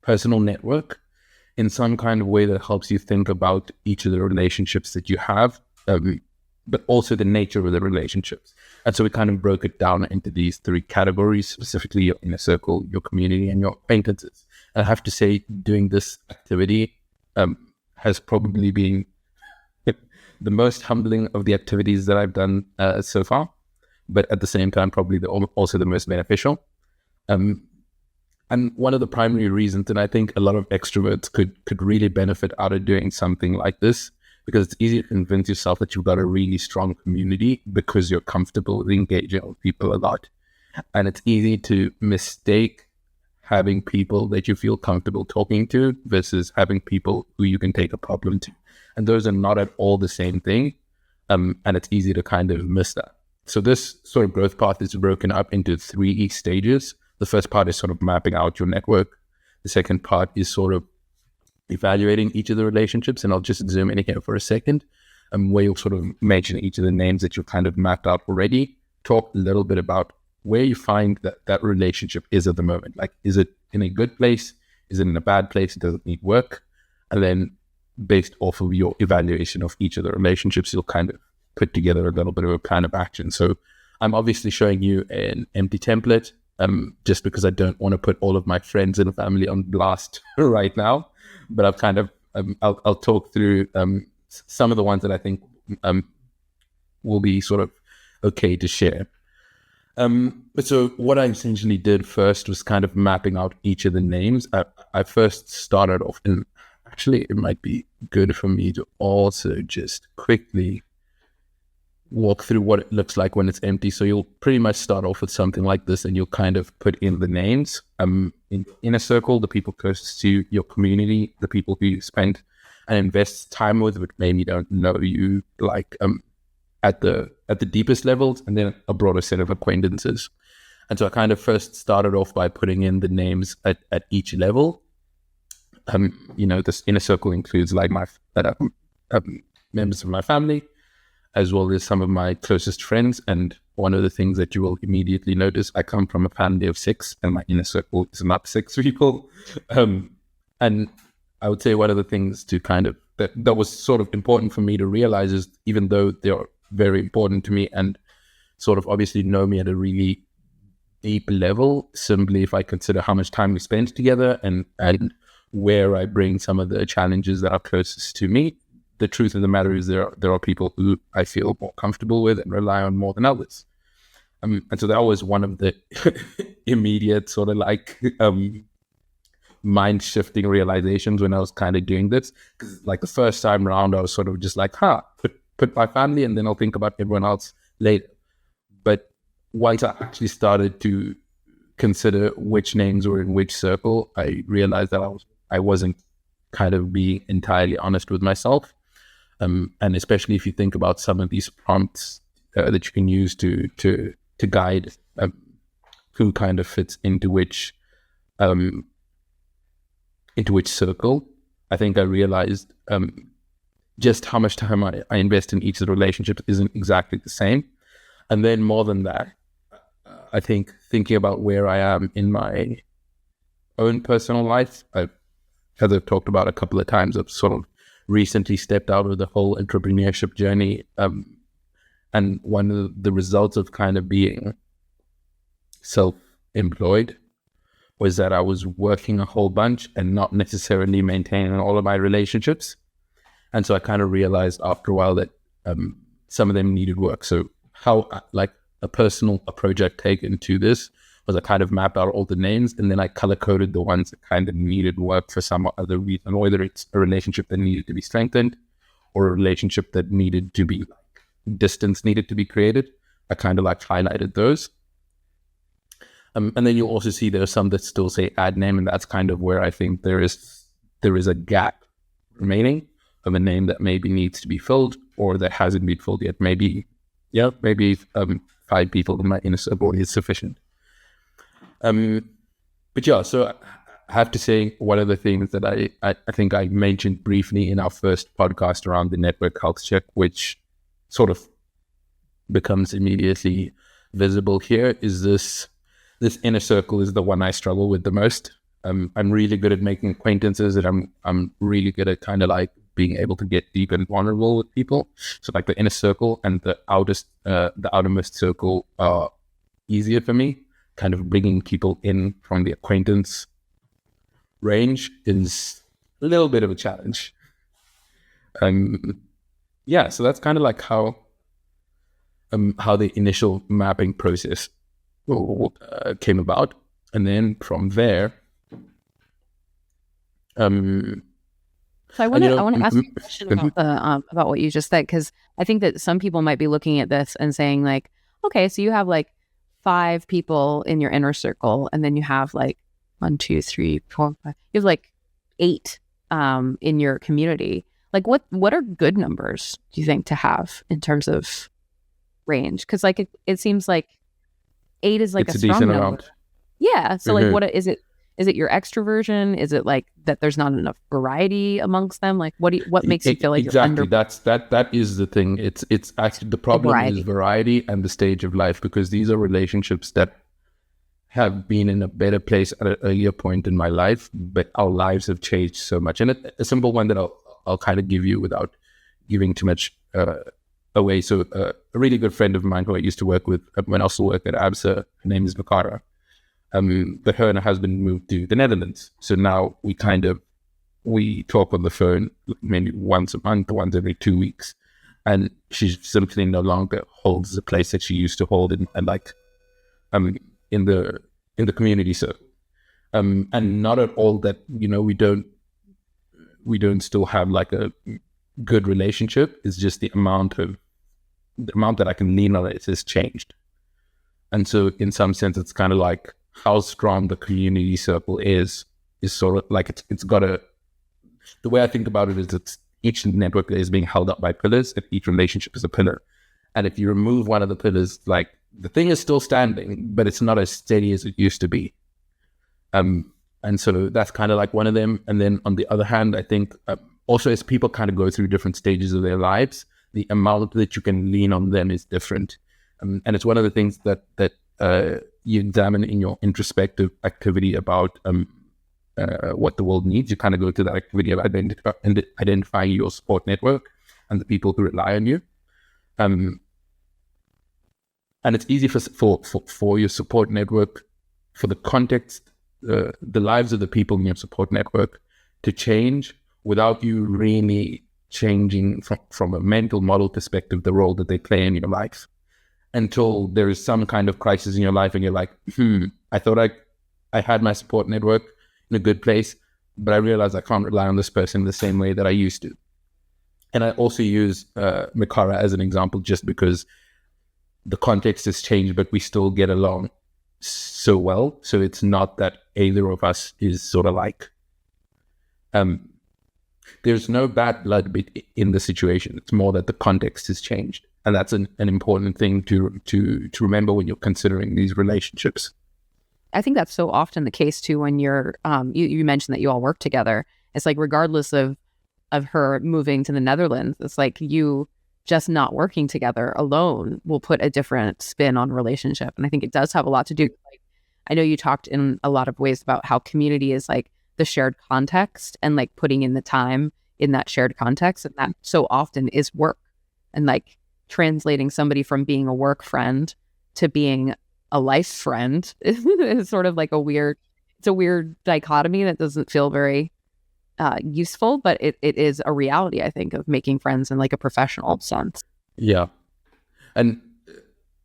personal network in some kind of way that helps you think about each of the relationships that you have, but also the nature of the relationships. And so we kind of broke it down into these three categories, specifically your inner circle, your community, and your acquaintances. And I have to say, doing this activity has probably been the most humbling of the activities that I've done so far, but at the same time, probably also the most beneficial. And one of the primary reasons, and I think a lot of extroverts could really benefit out of doing something like this, because it's easy to convince yourself that you've got a really strong community because you're comfortable with engaging with people a lot. And it's easy to mistake having people that you feel comfortable talking to versus having people who you can take a problem to. And those are not at all the same thing. And it's easy to kind of miss that. So this sort of growth path is broken up into 3 stages. The first part is sort of mapping out your network. The second part is sort of evaluating each of the relationships. And I'll just zoom in here for a second, where you'll sort of mention each of the names that you've kind of mapped out already. Talk a little bit about where you find that relationship is at the moment. Like, is it in a good place? Is it in a bad place? Does it need work? And then based off of your evaluation of each of the relationships, you'll kind of put together a little bit of a plan of action. So I'm obviously showing you an empty template, just because I don't want to put all of my friends and family on blast right now. But I've kind of, I'll talk through some of the ones that I think will be sort of okay to share. So what I essentially did first was kind of mapping out each of the names. I first started off, and actually it might be good for me to also just quickly walk through what it looks like when it's empty. So you'll pretty much start off with something like this, and you'll kind of put in the names. In a circle, the people closest to your community, the people who you spend and invest time with, but maybe don't know you like at the deepest levels, and then a broader set of acquaintances. And so I kind of first started off by putting in the names at each level. This inner circle includes like my members of my family, as well as some of my closest friends. And one of the things that you will immediately notice, I come from a family of 6, and my inner circle is not 6 people. And I would say one of the things to kind of, that was sort of important for me to realize is, even though they are very important to me and sort of obviously know me at a really deep level, simply if I consider how much time we spend together and where I bring some of the challenges that are closest to me, the truth of the matter is there are people who I feel more comfortable with and rely on more than others. And so that was one of the immediate sort of like mind-shifting realizations when I was kind of doing this. Because like the first time around, I was sort of just like, put my family and then I'll think about everyone else later. But once I actually started to consider which names were in which circle, I realized that I wasn't kind of being entirely honest with myself. And especially if you think about some of these prompts that you can use to guide who kind of fits into which circle, I think I realized just how much time I invest in each of the relationships isn't exactly the same. And then more than that, I think thinking about where I am in my own personal life, as I've talked about a couple of times, I've sort of recently stepped out of the whole entrepreneurship journey. And one of the results of kind of being self-employed was that I was working a whole bunch and not necessarily maintaining all of my relationships. And so I kind of realized after a while that some of them needed work. So how like a project taken to this was I kind of mapped out all the names, and then I color coded the ones that kind of needed work for some other reason, whether it's a relationship that needed to be strengthened or a relationship that needed to be distance needed to be created. I kind of like highlighted those. And then you'll also see there are some that still say add name, and that's kind of where I think there is a gap remaining of a name that maybe needs to be filled or that hasn't been filled yet. Maybe 5 people in my inner circle is sufficient. But yeah, so I have to say one of the things that I think I mentioned briefly in our first podcast around the network health check, which sort of becomes immediately visible here, is this inner circle is the one I struggle with the most. I'm really good at making acquaintances, and I'm really good at kind of like being able to get deep and vulnerable with people. So like the inner circle and the outermost circle are easier for me. Kind of bringing people in from the acquaintance range is a little bit of a challenge. Yeah, so that's kind of like how the initial mapping process came about, and then from there, So I want to ask you a question about the about what you just said, because I think that some people might be looking at this and saying like, okay, so you have like 5 people in your inner circle, and then you have like 1, 2, 3, 4, 5. You have like 8 in your community. Like, what are good numbers, do you think, to have in terms of range? Because like it seems like 8 is like it's a a strong decent number. amount. Yeah. So like, Mhm. what is it? Is it your extroversion? Is it like that there's not enough variety amongst them? Like, what makes you feel like you're Exactly. under That is the thing. It's actually the like problem is variety? variety and the stage of life, because these are relationships that have been in a better place at an earlier point in my life, but our lives have changed so much. And a simple one that I'll kind of give you without giving too much away. So a really good friend of mine who I used to work with when I also worked at ABSA, her name is Makara. But her and her husband moved to the Netherlands. So now we talk on the phone maybe once a month, once every 2 weeks. And she simply no longer holds the place that she used to hold in like in the community circle. And not at all that, we don't still have like a good relationship. It's just the amount that I can lean on it has changed. And so in some sense, it's kind of like how strong the community circle is sort of like it's got the way I think about it is it's each network is being held up by pillars, and each relationship is a pillar. And if you remove one of the pillars, like the thing is still standing, but it's not as steady as it used to be. And so that's kind of like one of them. And then on the other hand, I think also as people kind of go through different stages of their lives, the amount that you can lean on them is different. And it's one of the things that you examine in your introspective activity about what the world needs. You kind of go to that activity of identifying your support network and the people who rely on you. And it's easy for your support network, for the context, the lives of the people in your support network to change without you really changing from a mental model perspective, the role that they play in your life, until there is some kind of crisis in your life and you're like, I thought I had my support network in a good place, but I realized I can't rely on this person the same way that I used to. And I also use Mikara as an example just because the context has changed, but we still get along so well. So it's not that either of us is sort of like, there's no bad blood in the situation. It's more that the context has changed. And that's an important thing to remember when you're considering these relationships. I think that's so often the case too when you're you mentioned that you all work together. It's like regardless of her moving to the Netherlands, it's like you just not working together alone will put a different spin on a relationship. And I think it does have a lot to do. Like, I know you talked in a lot of ways about how community is like the shared context and like putting in the time in that shared context. And that so often is work, and like translating somebody from being a work friend to being a life friend is sort of like a weird dichotomy that doesn't feel very useful, but it is a reality, I think, of making friends in like a professional sense. Yeah. And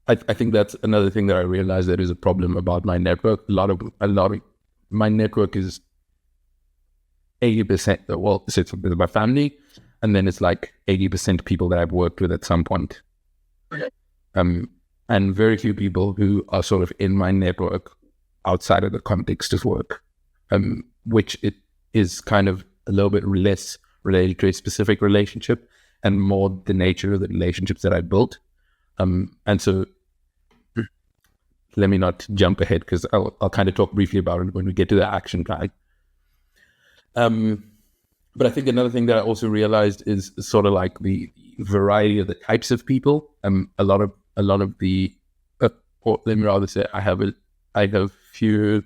I think that's another thing that I realized that is a problem about my network. A lot of my network is 80%, well, it's with my family, and then it's like 80% people that I've worked with at some point. And very few people who are sort of in my network outside of the context of work, which it is kind of a little bit less related to a specific relationship and more the nature of the relationships that I built. And so let me not jump ahead because I'll kind of talk briefly about it when we get to the action guide. But I think another thing that I also realized is sort of like the variety of the types of people. A lot of the, or let me rather say, I have few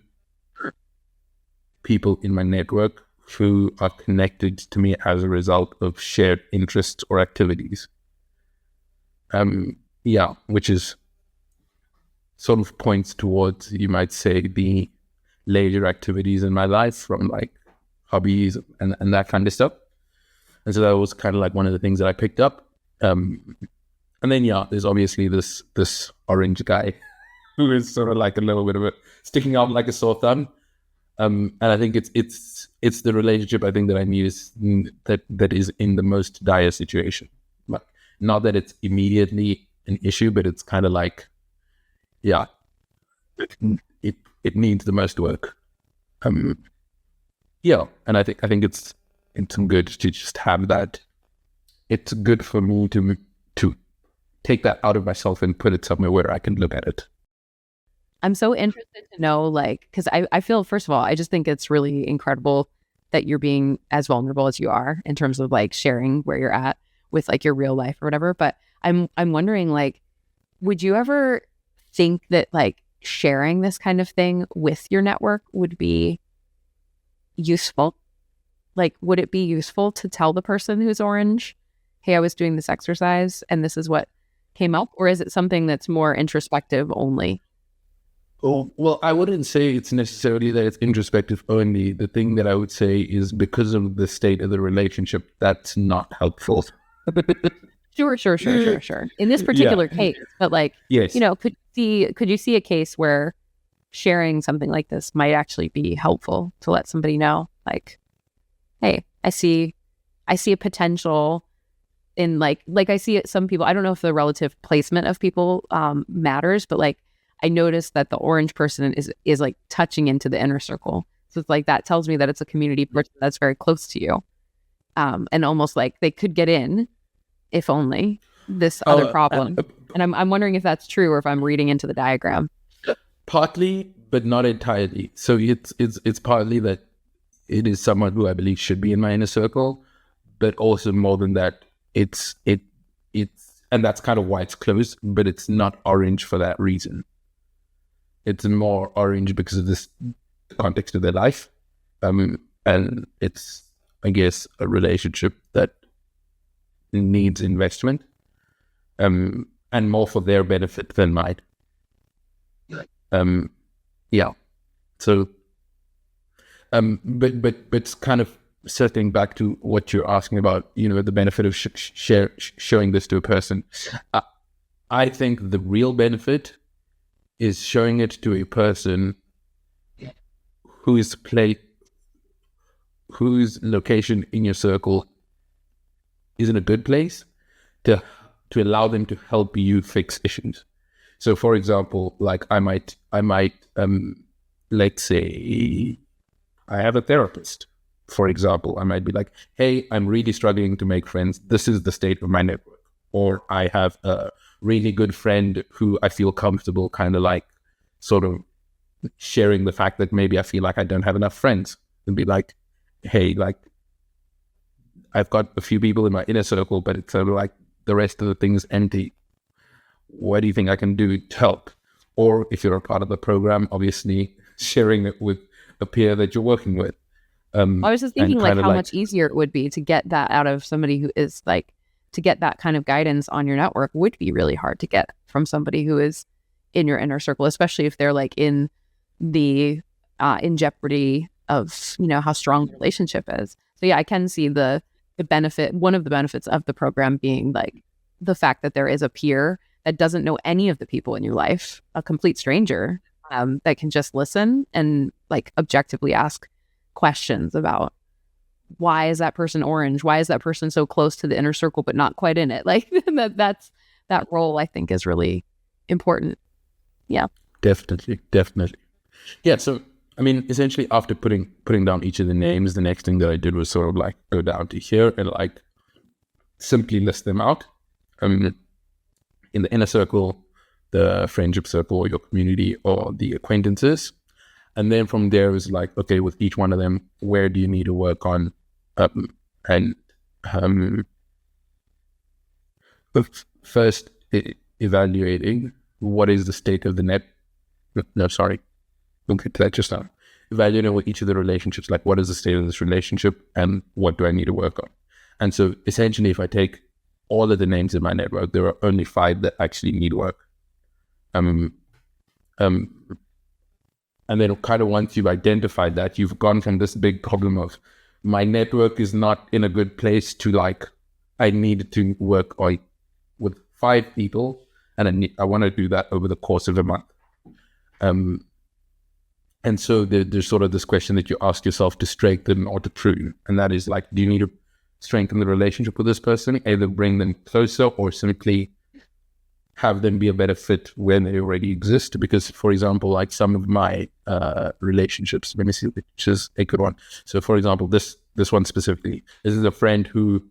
people in my network who are connected to me as a result of shared interests or activities. Which is sort of points towards, you might say, the leisure activities in my life, from like hobbies and that kind of stuff. And so that was kind of like one of the things that I picked up. And then, there's obviously this orange guy who is sort of like a little bit of a sticking out like a sore thumb. And I think it's the relationship I think that I need that is in the most dire situation. Like, not that it's immediately an issue, but it's kind of like, it needs the most work. And I think it's good to just have that. It's good for me to take that out of myself and put it somewhere where I can look at it. I'm so interested to know, like, because I feel, first of all, I just think it's really incredible that you're being as vulnerable as you are in terms of like sharing where you're at with like your real life or whatever. But I'm wondering, like, would you ever think that like sharing this kind of thing with your network would be useful? Like, would it be useful to tell the person who's orange, hey, I was doing this exercise and this is what came up? Or is it something that's more introspective only? Oh, well, I wouldn't say it's necessarily that it's introspective only. The thing that I would say is, because of the state of the relationship, that's not helpful. Sure. In this particular case, but like, yes. Could you see a case where sharing something like this might actually be helpful to let somebody know, like, hey, I see a potential in like I see it, some people, I don't know if the relative placement of people matters, but like, I noticed that the orange person is like touching into the inner circle. So it's like, that tells me that it's a community person that's very close to you. And almost like they could get in if only this other problem. And I'm wondering if that's true or if I'm reading into the diagram. Partly, but not entirely. So it's partly that it is someone who I believe should be in my inner circle, but also more than that, it's and that's kind of why it's closed, but it's not orange for that reason. It's more orange because of this context of their life. And it's, I guess, a relationship that needs investment, and more for their benefit than mine. So, but it's kind of circling back to what you're asking about, the benefit of showing this to a person. I think the real benefit is showing it to a person whose location in your circle is in a good place, to allow them to help you fix issues. So, for example, like I might, let's say I have a therapist, for example. I might be like, hey, I'm really struggling to make friends. This is the state of my network. Or I have a really good friend who I feel comfortable kind of like sort of sharing the fact that maybe I feel like I don't have enough friends, and be like, hey, like, I've got a few people in my inner circle, but it's sort of like the rest of the thing is empty. What do you think I can do to help? Or if you're a part of the program, obviously sharing it with a peer that you're working with. I was just thinking like how much easier it would be to get that out of somebody who is like, to get that kind of guidance on your network would be really hard to get from somebody who is in your inner circle, especially if they're like in the in jeopardy of, how strong the relationship is. So yeah, I can see the benefit, one of the benefits of the program being like the fact that there is a peer that doesn't know any of the people in your life, a complete stranger, that can just listen and like objectively ask questions about, why is that person orange? Why is that person so close to the inner circle but not quite in it? Like that role, I think, is really important. Yeah. Definitely. Yeah. So, I mean, essentially after putting down each of the names, the next thing that I did was sort of like go down to here and like simply list them out. In the inner circle, the friendship circle, or your community, or the acquaintances. And then from there is like, okay, with each one of them, where do you need to work on? First, evaluating what is the state of the net. No, sorry. We'll get to that just now. evaluating with each of the relationships, like what is the state of this relationship and what do I need to work on? And so essentially, if I take all of the names in my network, there are only 5 that actually need work. Um, um, and then kind of once you've identified that, you've gone from this big problem of my network is not in a good place to like, I need to work with 5 people and I want to do that over the course of a month. And so there's sort of this question that you ask yourself to strengthen or to prune. And that is like, do you need to strengthen the relationship with this person, either bring them closer or simply have them be a better fit when they already exist? Because, for example, like some of my relationships, let me see which is a good one. So, for example, this one specifically, this is a friend who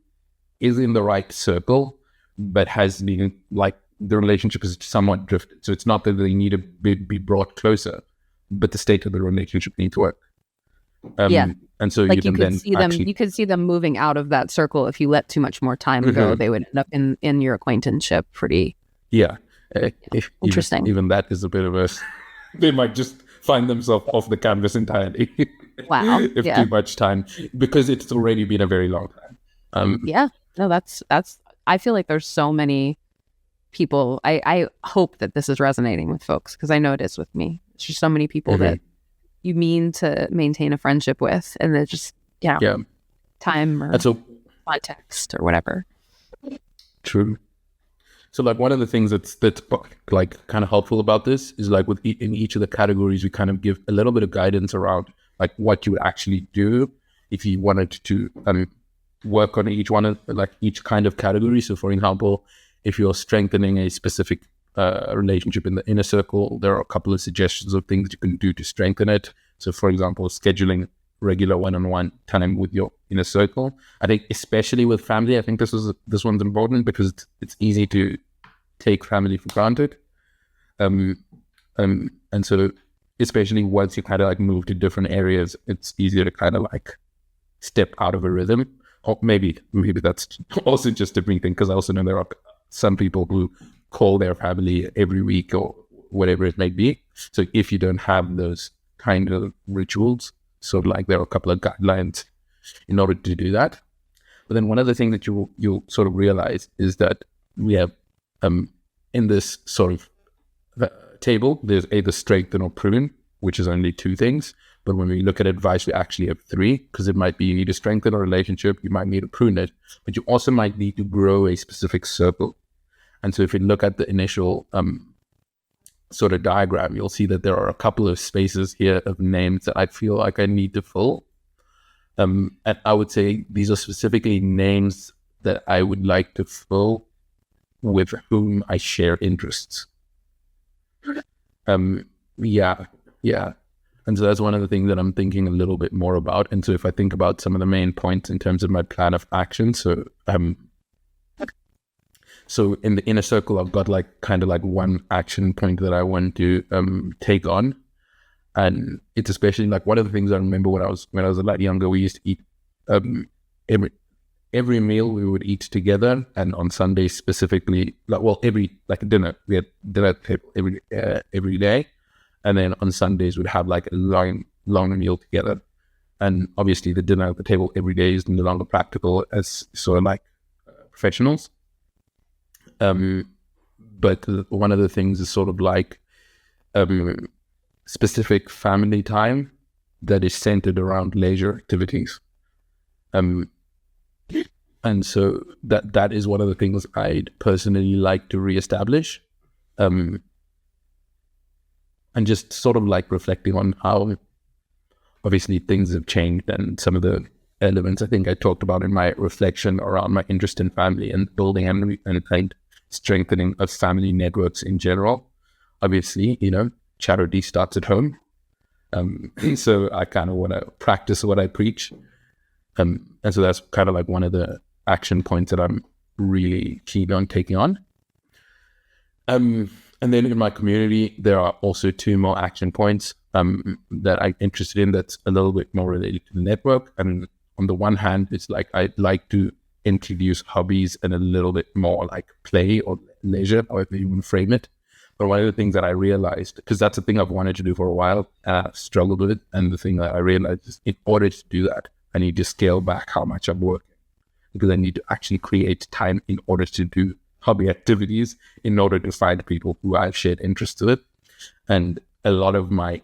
is in the right circle, but has been like, the relationship is somewhat drifted. So it's not that they need to be brought closer, but the state of the relationship needs work. And so like you could see them moving out of that circle if you let too much more time go. They would end up in your acquaintanceship pretty. Yeah. Interesting. Even that is a bit of a, they might just find themselves off the canvas entirely. Wow. If too much time, because it's already been a very long time. No, that's, I feel like there's so many people. I hope that this is resonating with folks, because I know it is with me. There's just so many people that you mean to maintain a friendship with, and they're just, time or context or whatever. True. So like one of the things that's like kind of helpful about this is like in each of the categories, we kind of give a little bit of guidance around like what you would actually do if you wanted to work on each one of like each kind of category. So for example, if you're strengthening a specific relationship in the inner circle, there are a couple of suggestions of things you can do to strengthen it. So for example, scheduling regular one-on-one time with your inner circle. I think especially with family, I think this one's important because it's easy to take family for granted. And so especially once you kind of like move to different areas, it's easier to kind of like step out of a rhythm. Or maybe that's also just a me thing, because I also know there are some people who call their family every week or whatever it may be. So if you don't have those kind of rituals, so like there are a couple of guidelines in order to do that. But then one other thing that you'll sort of realize is that we have in this sort of table, there's either strengthen or prune, which is only 2 things. But when we look at advice, we actually have 3, because it might be you need to strengthen a relationship, you might need to prune it, but you also might need to grow a specific circle. And so if you look at the initial sort of diagram, you'll see that there are a couple of spaces here of names that I feel like I need to fill. And I would say these are specifically names that I would like to fill with whom I share interests. Yeah. And so that's one of the things that I'm thinking a little bit more about. And so if I think about some of the main points in terms of my plan of action, so in the inner circle, I've got like kind of like one action point that I want to take on. And it's especially like one of the things I remember when I was a lot younger, we used to eat every meal we would eat together, and on Sundays specifically, every dinner, we had dinner at the table every day, and then on Sundays we'd have like a long meal together. And obviously the dinner at the table every day is no longer practical as sort of like professionals. But one of the things is sort of like specific family time that is centered around leisure activities. And so that is one of the things I'd personally like to reestablish. And just sort of like reflecting on how obviously things have changed, and some of the elements I think I talked about in my reflection around my interest in family and building and strengthening of family networks in general. Obviously, charity starts at home. So I kind of want to practice what I preach. And so that's kind of like one of the action points that I'm really keen on taking on. And then in my community, there are also 2 more action points that I'm interested in that's a little bit more related to the network. And on the one hand, it's like I'd like to introduce hobbies and a little bit more like play or leisure, however you want to frame it. But one of the things that I realized, because that's a thing I've wanted to do for a while, struggled with it. And the thing that I realized is in order to do that, I need to scale back how much I'm working, because I need to actually create time in order to do hobby activities, in order to find people who I have shared interests with. And a lot of my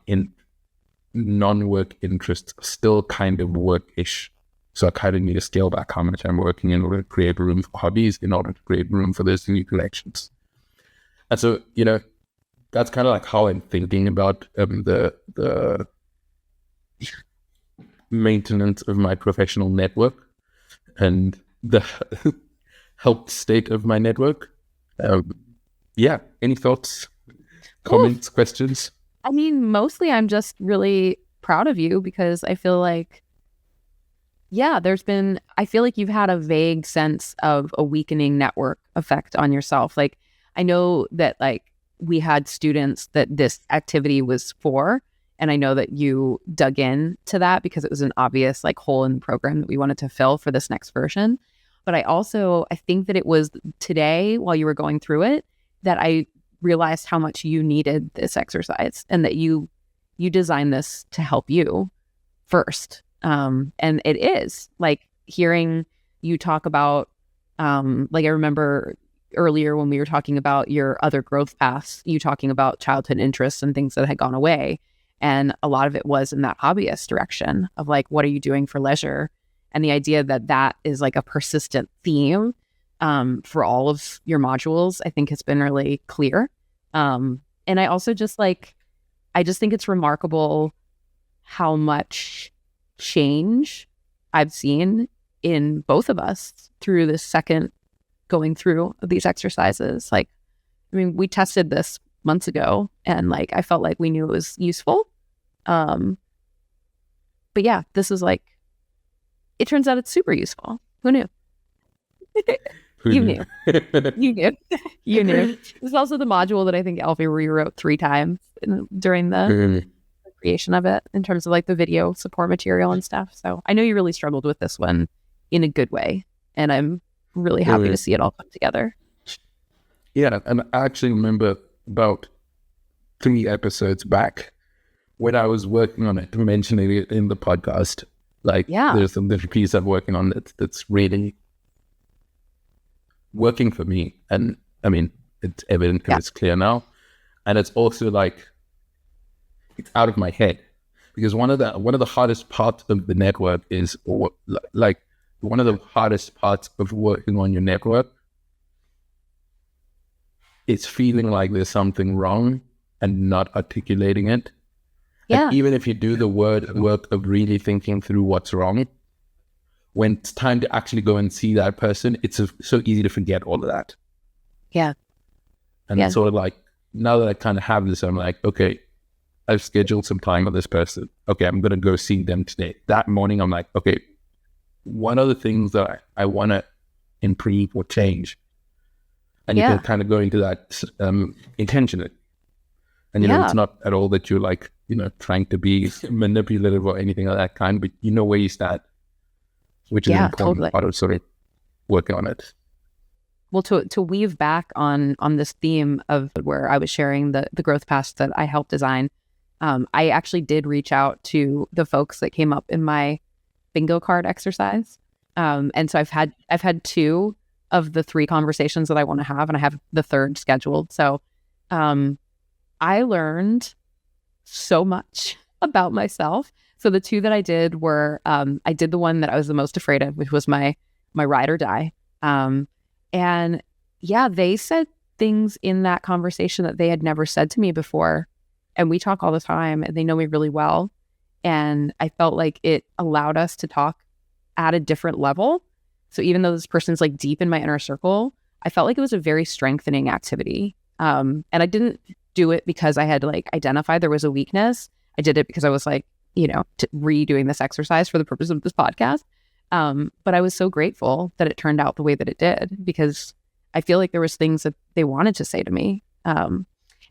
non-work interests are still kind of work-ish. So I kind of need to scale back how much I'm working in order to create room for hobbies, in order to create room for those new collections. And so, that's kind of like how I'm thinking about the maintenance of my professional network and the health state of my network. Any thoughts, comments, questions? I mean, mostly I'm just really proud of you, because I feel like, I feel like you've had a vague sense of a weakening network effect on yourself. Like, I know that we had students that this activity was for, and I know that you dug in to that because it was an obvious hole in the program that we wanted to fill for this next version. But I think that it was today, while you were going through it, that I realized how much you needed this exercise, and that you designed this to help you first. And it is hearing you talk about, I remember earlier when we were talking about your other growth paths, you talking about childhood interests and things that had gone away. And a lot of it was in that hobbyist direction of what are you doing for leisure? And the idea that is a persistent theme for all of your modules, I think has been really clear. And I also just I just think it's remarkable how much change I've seen in both of us through this second going through these exercises. We tested this months ago, and I felt like we knew it was useful. But yeah, this is it turns out it's super useful. Who knew? You knew. You knew. You knew. This is also the module that I think Alfi rewrote 3 times during the creation of it, in terms of the video support material and stuff. So I know you really struggled with this one in a good way, and I'm really happy to see it all come together. Yeah, and I actually remember about 3 episodes back when I was working on it, mentioning it in the podcast. There's a piece I'm working on that's really working for me, and I mean it's evident because it's clear now, and it's also it's out of my head, because one of the hardest parts of the network is one of the hardest parts of working on your network is feeling like there's something wrong and not articulating it. Yeah. And even if you do the work of really thinking through what's wrong, when it's time to actually go and see that person, it's so easy to forget all of that. Yeah. And it's sort of now that I kind of have this, I'm okay, I've scheduled some time with this person. Okay, I'm going to go see them today. That morning, I'm okay, what are the things that I want to improve or change? And you can kind of go into that intentionally. And, it's not at all that you're trying to be manipulative or anything of that kind, but you know where you stand, which is an important part of sort of working on it. Well, to weave back on this theme of where I was sharing the growth paths that I helped design, I actually did reach out to the folks that came up in my bingo card exercise. And so I've had 2 of the 3 conversations that I want to have, and I have the 3rd scheduled. So I learned so much about myself. So the 2 that I did were, I did the one that I was the most afraid of, which was my ride or die. And they said things in that conversation that they had never said to me before. And we talk all the time, and they know me really well. And I felt like it allowed us to talk at a different level. So even though this person's deep in my inner circle, I felt like it was a very strengthening activity. And I didn't do it because I had identified there was a weakness. I did it because I was redoing this exercise for the purpose of this podcast. But I was so grateful that it turned out the way that it did, because I feel like there was things that they wanted to say to me. And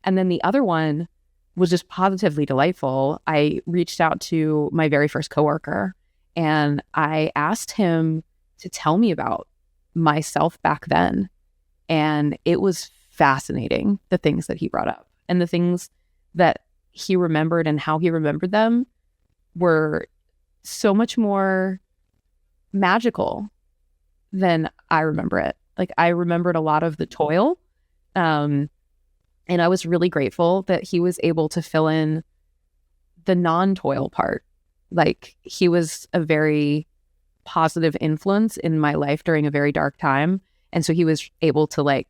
then the other one was just positively delightful. I reached out to my very first coworker, and I asked him to tell me about myself back then. And it was fascinating, the things that he brought up. And the things that he remembered and how he remembered them were so much more magical than I remember it. Like, I remembered a lot of the toil. And I was really grateful that he was able to fill in the non-toil part. Like, he was a very positive influence in my life during a very dark time. And so he was able to like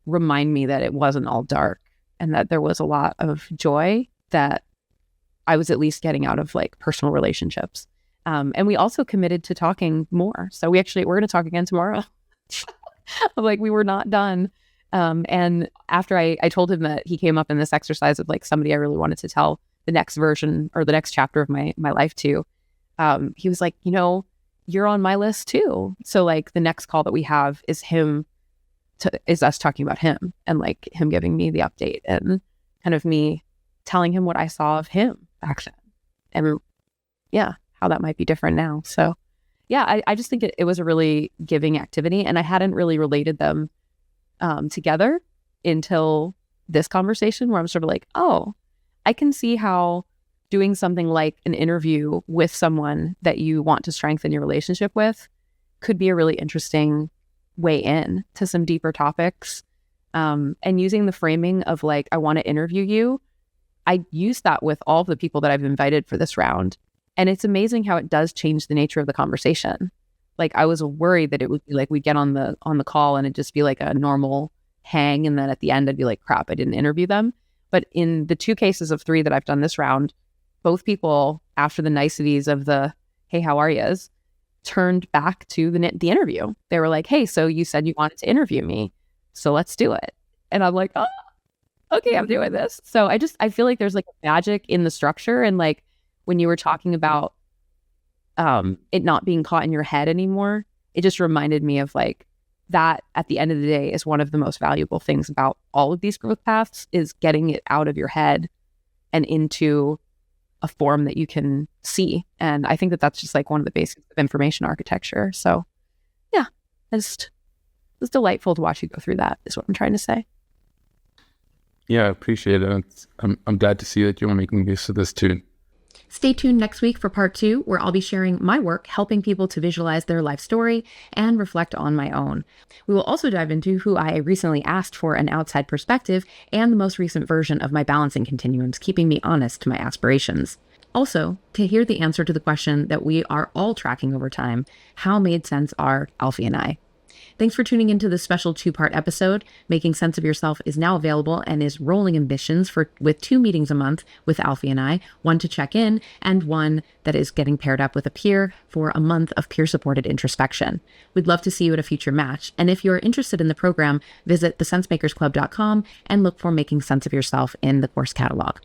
remind me that it wasn't all dark and that there was a lot of joy that I was at least getting out of like personal relationships. And we also committed to talking more. So we're going to talk again tomorrow. Like, we were not done. And after I told him that, he came up in this exercise of like somebody I really wanted to tell the next version or the next chapter of my life to. He was like, you're on my list too. So like the next call that we have is is us talking about him and like him giving me the update and kind of me telling him what I saw of him back then. And yeah, how that might be different now. So yeah, I just think it was a really giving activity, and I hadn't really related them together until this conversation, where I'm sort of like, oh, I can see how doing something like an interview with someone that you want to strengthen your relationship with could be a really interesting way in to some deeper topics. And using the framing of like, I want to interview you, I use that with all of the people that I've invited for this round. And it's amazing how it does change the nature of the conversation. Like, I was worried that it would be like, we'd get on the call and it'd just be like a normal hang. And then at the end, I'd be like, crap, I didn't interview them. But in the 2 cases of 3 that I've done this round, both people, after the niceties of the, hey, how are yous, turned back to the interview. They were like, hey, so you said you wanted to interview me, so let's do it. And I'm like, oh, okay, I'm doing this. So I feel like there's like magic in the structure. And like when you were talking about it not being caught in your head anymore, it just reminded me of like that at the end of the day is one of the most valuable things about all of these growth paths, is getting it out of your head and into a form that you can see. And I think that that's just like one of the basics of information architecture. So yeah, it's delightful to watch you go through that, is what I'm trying to say. Yeah, I appreciate it. I'm glad to see that you're making use of this too. Stay tuned next week for part 2, where I'll be sharing my work helping people to visualize their life story and reflect on my own. We will also dive into who I recently asked for an outside perspective and the most recent version of my balancing continuums, keeping me honest to my aspirations. Also, to hear the answer to the question that we are all tracking over time, how made sense are Alfi and I? Thanks for tuning into this special 2-part episode. Making Sense of Yourself is now available and is rolling ambitions with 2 meetings a month with Alfi and I, one to check in and one that is getting paired up with a peer for a month of peer-supported introspection. We'd love to see you at a future match. And if you're interested in the program, visit thesensemakersclub.com and look for Making Sense of Yourself in the course catalog.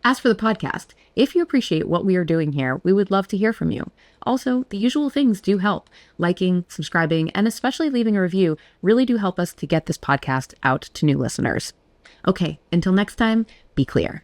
As for the podcast, if you appreciate what we are doing here, we would love to hear from you. Also, the usual things do help. Liking, subscribing, and especially leaving a review really do help us to get this podcast out to new listeners. Okay, until next time, be clear.